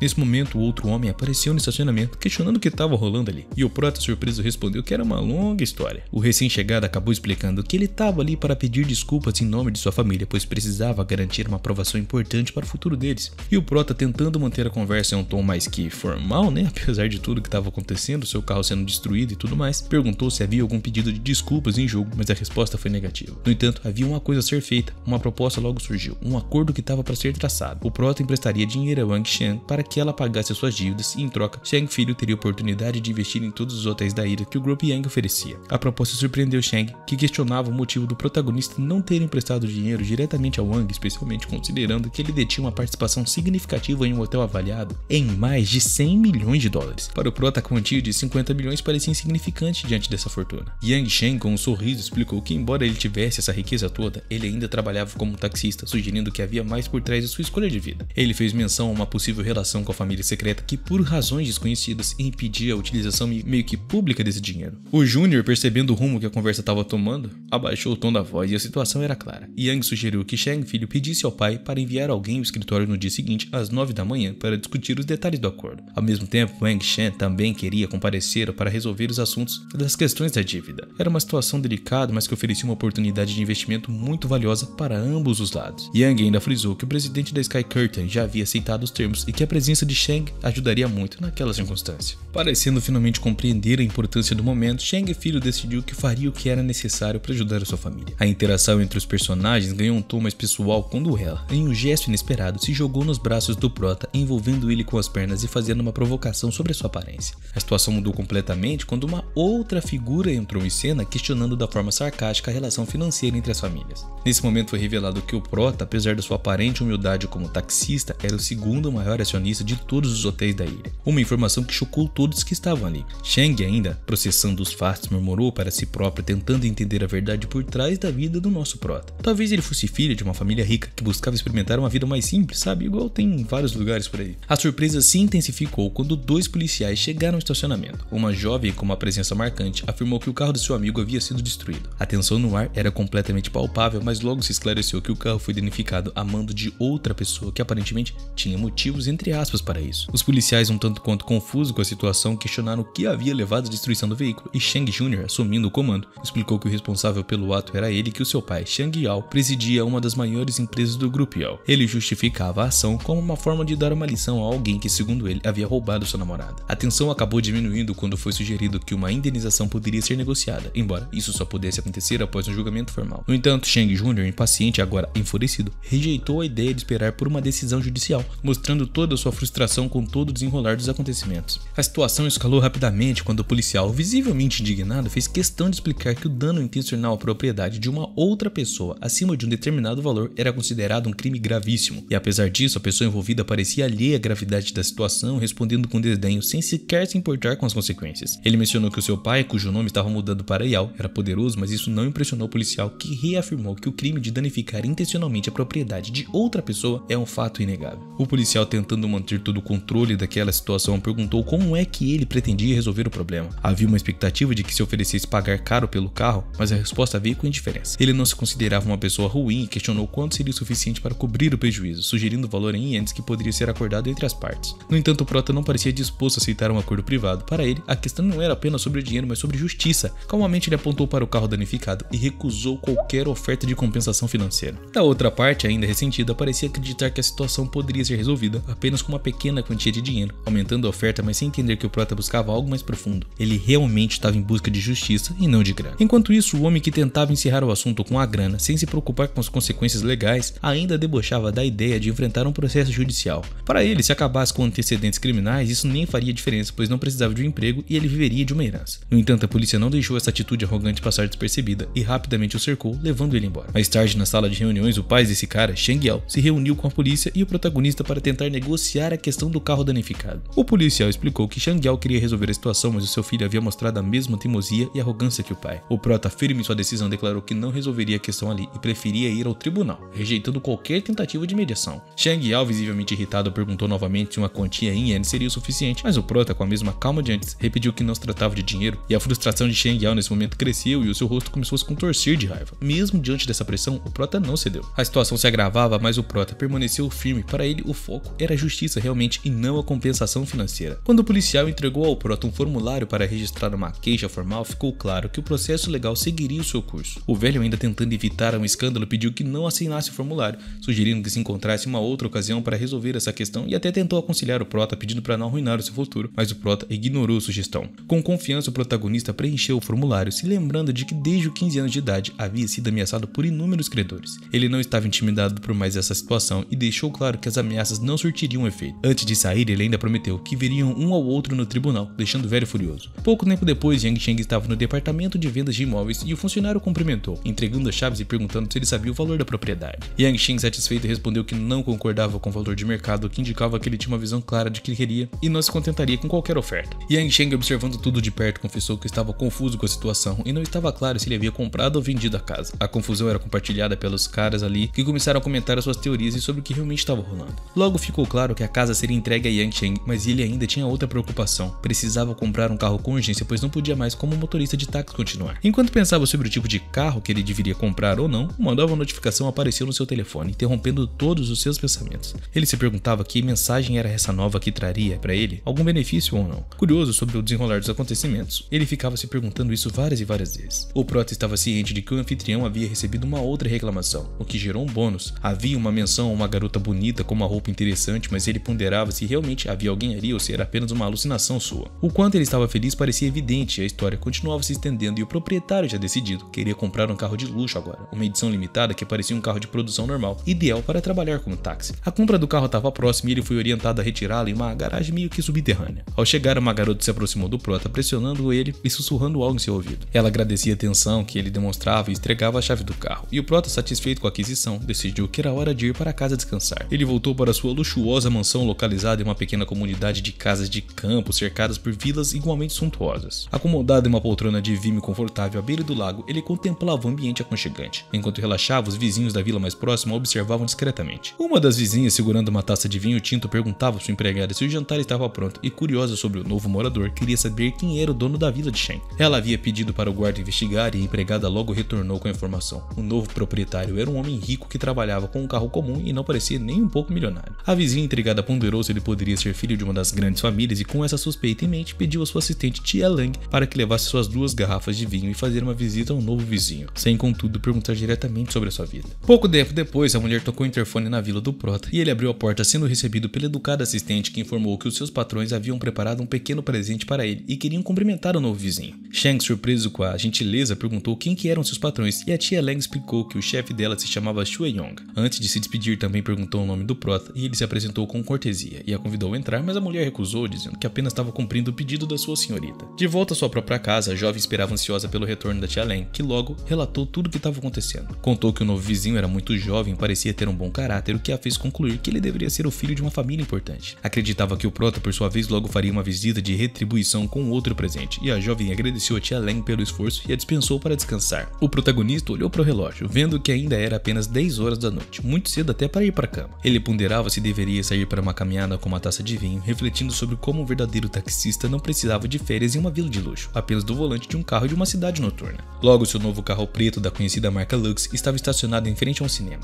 Nesse momento, o outro homem apareceu no estacionamento, questionando o que estava rolando ali, e o prota, surpreso, respondeu que era uma longa história. O recém-chegado acabou explicando que ele estava ali para pedir desculpas em nome de sua família, pois precisava garantir uma aprovação importante para o futuro deles. E o prota, tentando manter a conversa em um tom mais que formal, apesar de tudo que estava acontecendo, seu carro sendo destruído e tudo mais, perguntou se havia algum pedido de desculpas em jogo, mas a resposta foi negativa. No entanto, havia uma coisa a ser feita. Uma proposta logo surgiu, um acordo que estava para ser traçado. O prota emprestaria dinheiro a Wang Shen para que ela pagasse suas dívidas e, em troca, Sheng filho teria oportunidade de investir em todos os hotéis da ilha que o grupo Yang oferecia. A proposta surpreendeu Sheng, que questionava o motivo do protagonista não ter emprestado dinheiro diretamente a Wang, especialmente considerando que ele detinha uma participação significativa em um hotel avaliado em mais de 100 milhões de dólares. Para o prota, a quantia de 50 milhões parecia insignificante diante dessa fortuna. Yang Shen, com um sorriso, explicou que, embora ele tivesse essa riqueza toda, ele ainda trabalhava como taxista, sugerindo que havia mais por trás da sua escolha de vida. Ele fez menção a uma possível relação com a família secreta que, por razões desconhecidas, impedia a utilização meio que pública desse dinheiro. O Júnior, percebendo o rumo que a conversa estava tomando, abaixou o tom da voz e a situação era clara. Yang sugeriu que Sheng filho pedisse ao pai para enviar alguém ao escritório no dia seguinte, às 9 da manhã, para discutir os detalhes do acordo. Ao mesmo tempo, Wang Shen também queria comparecer para resolver os assuntos das questões da dívida. Era uma situação delicada, mas que oferecia uma oportunidade de investimento muito valiosa para ambos os lados. Yang ainda frisou que o presidente da Sky Curtain já havia aceitado os termos e que a presença de Sheng ajudaria muito naquela circunstância. Parecendo finalmente compreender a importância do momento, Sheng filho decidiu que faria o que era necessário para ajudar a sua família. A interação entre os personagens ganhou um tom mais pessoal quando ela, em um gesto inesperado, se jogou nos braços do prota, envolvendo ele com as pernas e fazendo uma provocação sobre a sua aparência. A situação mudou completamente quando uma outra figura entrou em cena questionando da forma sarcástica a relação financeira entre as famílias. Nesse momento foi revelado que o prota, apesar da sua aparente humildade como taxista, era o segundo maior acionista de todos os hotéis da ilha. Uma informação que chocou todos que estavam ali. Shang, ainda processando os fatos, murmurou para si próprio, tentando entender a verdade por trás da vida do nosso prota. Talvez ele fosse filho de uma família rica que buscava experimentar uma vida mais simples, sabe? Igual tem em vários lugares por aí. A surpresa se intensificou quando 2 policiais chegaram ao estacionamento. Uma jovem com uma presença marcante afirmou que o carro de seu amigo havia sido destruído. A tensão no ar era completamente palpável, mas logo se esclareceu que o carro foi danificado a mando de outra pessoa que aparentemente tinha motivos entre aspas para isso. Os policiais, um tanto quanto confusos com a situação, questionaram o que havia levado à destruição do veículo e Shang Jr., assumindo o comando, explicou que o responsável pelo ato era ele e que o seu pai, Shang Yao, presidia uma das maiores empresas do grupo Yao. Ele justificava a ação como uma forma de dar uma lição a alguém que, segundo ele, havia roubado sua namorada. A tensão acabou diminuindo quando foi sugerido que uma indenização poderia ser negociada, embora isso só pudesse acontecer após um julgamento formal. No entanto, Shang Jr., impaciente e agora enfurecido, rejeitou a ideia de esperar por uma decisão judicial, mostrando toda a sua frustração com todo o desenrolar dos acontecimentos. A situação escalou rapidamente quando o policial, visivelmente indignado, fez questão de explicar que o dano intencional à propriedade de uma outra pessoa acima de um determinado valor era considerado um crime gravíssimo, e apesar disso, a pessoa envolvida parecia alheia à gravidade da situação, respondendo com desdenho sem sequer se importar com as consequências. Ele mencionou que o seu pai, cujo nome estava mudando para Yao, era poderoso, mas isso não impressionou o policial, que reafirmou que o crime de danificar intencionalmente a propriedade de outra pessoa é um fato inegável. O policial, tentando manter todo o controle daquela situação, perguntou como é que ele pretendia resolver o problema. Havia uma expectativa de que se oferecesse pagar caro pelo carro, mas a resposta veio com indiferença. Ele não se considerava uma pessoa ruim e questionou quanto seria o suficiente para cobrir o prejuízo, sugerindo o valor em ienes que poderia ser acordado entre as partes. No entanto, o prota não parecia disposto a aceitar um acordo privado. Para ele, a questão não era apenas sobre o dinheiro, mas sobre justiça. Calmamente ele apontou para o carro danificado e recusou qualquer oferta de compensação financeira. Da outra parte, ainda ressentida, parecia acreditar que a situação poderia ser resolvida apenas com uma pequena quantia de dinheiro, aumentando a oferta, mas sem entender que o prota buscava algo mais profundo. Ele realmente estava em busca de justiça e não de grana. Enquanto isso, o homem que tentava encerrar o assunto com a grana, sem se preocupar com as consequências legais, ainda debochava da ideia de enfrentar um processo judicial. Para ele, se acabasse com antecedentes criminais, isso nem faria diferença, pois não precisava de um emprego e ele viveria de uma herança. No entanto, a polícia não deixou essa atitude arrogante passar despercebida e rapidamente o cercou, levando ele embora. Mais tarde, na sala de reuniões, o pai desse cara, Shang Yao, se reuniu com a polícia e o protagonista para tentar negociar a questão do carro danificado. O policial explicou que Shang Yao queria resolver a situação, mas o seu filho havia mostrado a mesma teimosia e arrogância que o pai. O prota, firme em sua decisão, declarou que não resolveria a questão ali e preferia ir ao tribunal, rejeitando qualquer tentativa de mediação. Shang Yao, visivelmente irritado, perguntou novamente se uma quantia em ienes seria o suficiente, mas o prota, com a mesma calma de antes, repetiu que não se tratava de dinheiro, e a frustração de Shang Yao nesse momento cresceu e o seu rosto começou a se contorcer de raiva. Mesmo diante dessa pressão, o prota não cedeu. A situação se agravava, mas o prota permaneceu firme. Para ele, o foco era a justiça realmente e não a compensação financeira. Quando o policial entregou ao prota um formulário para registrar uma queixa formal, ficou claro que o processo legal seguiria o seu curso. O velho, ainda tentando evitar um escândalo, pediu que não assinasse o formulário, sugerindo que se encontrasse uma outra ocasião para resolver essa questão e até tentou aconselhar o prota pedindo para não arruinar o seu futuro, mas o prota ignorou a sugestão. Com confiança, o protagonista preencheu o formulário, se lembrando de que desde os 15 anos de idade havia sido ameaçado por inúmeros credores. Ele não estava intimidado por mais essa situação e deixou claro que as ameaças não surtiriam efeito. Antes de sair, ele ainda prometeu que veriam um ao outro no tribunal, deixando o velho furioso. Pouco tempo depois, Yang Sheng estava no departamento de vendas de imóveis e o funcionário o cumprimentou, entregando as chaves e perguntando se ele sabia o valor da propriedade. Yang Sheng, satisfeito, respondeu que não concordava com o valor de mercado, que indicava que ele tinha uma visão clara de que ele queria e não se contentaria com qualquer oferta. Yang Sheng, observando tudo de perto, confessou que estava confuso com a situação e não estava claro se ele havia comprado ou vendido a casa. A confusão era compartilhada pelos caras ali, que começaram a comentar as suas teorias e sobre o que realmente estava rolando. Logo ficou claro que a casa seria entregue a Yang Sheng, mas ele ainda tinha outra preocupação. Precisava comprar um carro com urgência, pois não podia mais como motorista de táxi continuar. Enquanto pensava sobre o tipo de carro que ele deveria comprar ou não, uma nova notificação apareceu no seu telefone, interrompendo todos os seus pensamentos. Ele se perguntava que mensagem era essa nova que traria para ele algum benefício ou não. Curioso sobre o desenrolar dos acontecimentos, investimentos. Ele ficava se perguntando isso várias e várias vezes. O Prota estava ciente de que o anfitrião havia recebido uma outra reclamação, o que gerou um bônus. Havia uma menção a uma garota bonita com uma roupa interessante, mas ele ponderava se realmente havia alguém ali ou se era apenas uma alucinação sua. O quanto ele estava feliz parecia evidente e a história continuava se estendendo e o proprietário já decidido queria comprar um carro de luxo agora, uma edição limitada que parecia um carro de produção normal, ideal para trabalhar como táxi. A compra do carro estava próxima e ele foi orientado a retirá-lo em uma garagem meio que subterrânea. Ao chegar, uma garota se aproximou do Prota, pressionando ele e sussurrando algo em seu ouvido. Ela agradecia a atenção que ele demonstrava e entregava a chave do carro, e o Prota, satisfeito com a aquisição, decidiu que era hora de ir para casa descansar. Ele voltou para sua luxuosa mansão localizada em uma pequena comunidade de casas de campo cercadas por vilas igualmente suntuosas. Acomodado em uma poltrona de vinho confortável à beira do lago, ele contemplava o ambiente aconchegante. Enquanto relaxava, os vizinhos da vila mais próxima observavam discretamente. Uma das vizinhas, segurando uma taça de vinho tinto, perguntava à sua empregada se o jantar estava pronto e, curiosa sobre o novo morador, queria saber quem era o dono da vila de Shen. Ela havia pedido para o guarda investigar e a empregada logo retornou com a informação. O novo proprietário era um homem rico que trabalhava com um carro comum e não parecia nem um pouco milionário. A vizinha intrigada ponderou se ele poderia ser filho de uma das grandes famílias e, com essa suspeita em mente, pediu a sua assistente Tia Lang para que levasse suas 2 garrafas de vinho e fazer uma visita ao novo vizinho, sem contudo perguntar diretamente sobre a sua vida. Pouco tempo depois, a mulher tocou o interfone na vila do Prota e ele abriu a porta, sendo recebido pela educada assistente que informou que os seus patrões haviam preparado um pequeno presente para ele e queriam cumprimentar o novo vizinho. Shang, surpreso com a gentileza, perguntou quem que eram seus patrões e a Tia Lang explicou que o chefe dela se chamava Shui Yong. Antes de se despedir, também perguntou o nome do Prota e ele se apresentou com cortesia e a convidou a entrar, mas a mulher recusou, dizendo que apenas estava cumprindo o pedido da sua senhorita. De volta à sua própria casa, a jovem esperava ansiosa pelo retorno da Tia Lang, que logo relatou tudo o que estava acontecendo. Contou que o novo vizinho era muito jovem e parecia ter um bom caráter, o que a fez concluir que ele deveria ser o filho de uma família importante. Acreditava que o Prota, por sua vez, logo faria uma visita de retribuição com outro presente, e a jovem agradeceu a Tia Lang pelo esforço e a dispensou para descansar. O protagonista olhou para o relógio, vendo que ainda era apenas 10 horas da noite, muito cedo até para ir para a cama. Ele ponderava se deveria sair para uma caminhada com uma taça de vinho, refletindo sobre como um verdadeiro taxista não precisava de férias em uma vila de luxo, apenas do volante de um carro de uma cidade noturna. Logo, seu novo carro preto da conhecida marca Lux estava estacionado em frente a um cinema.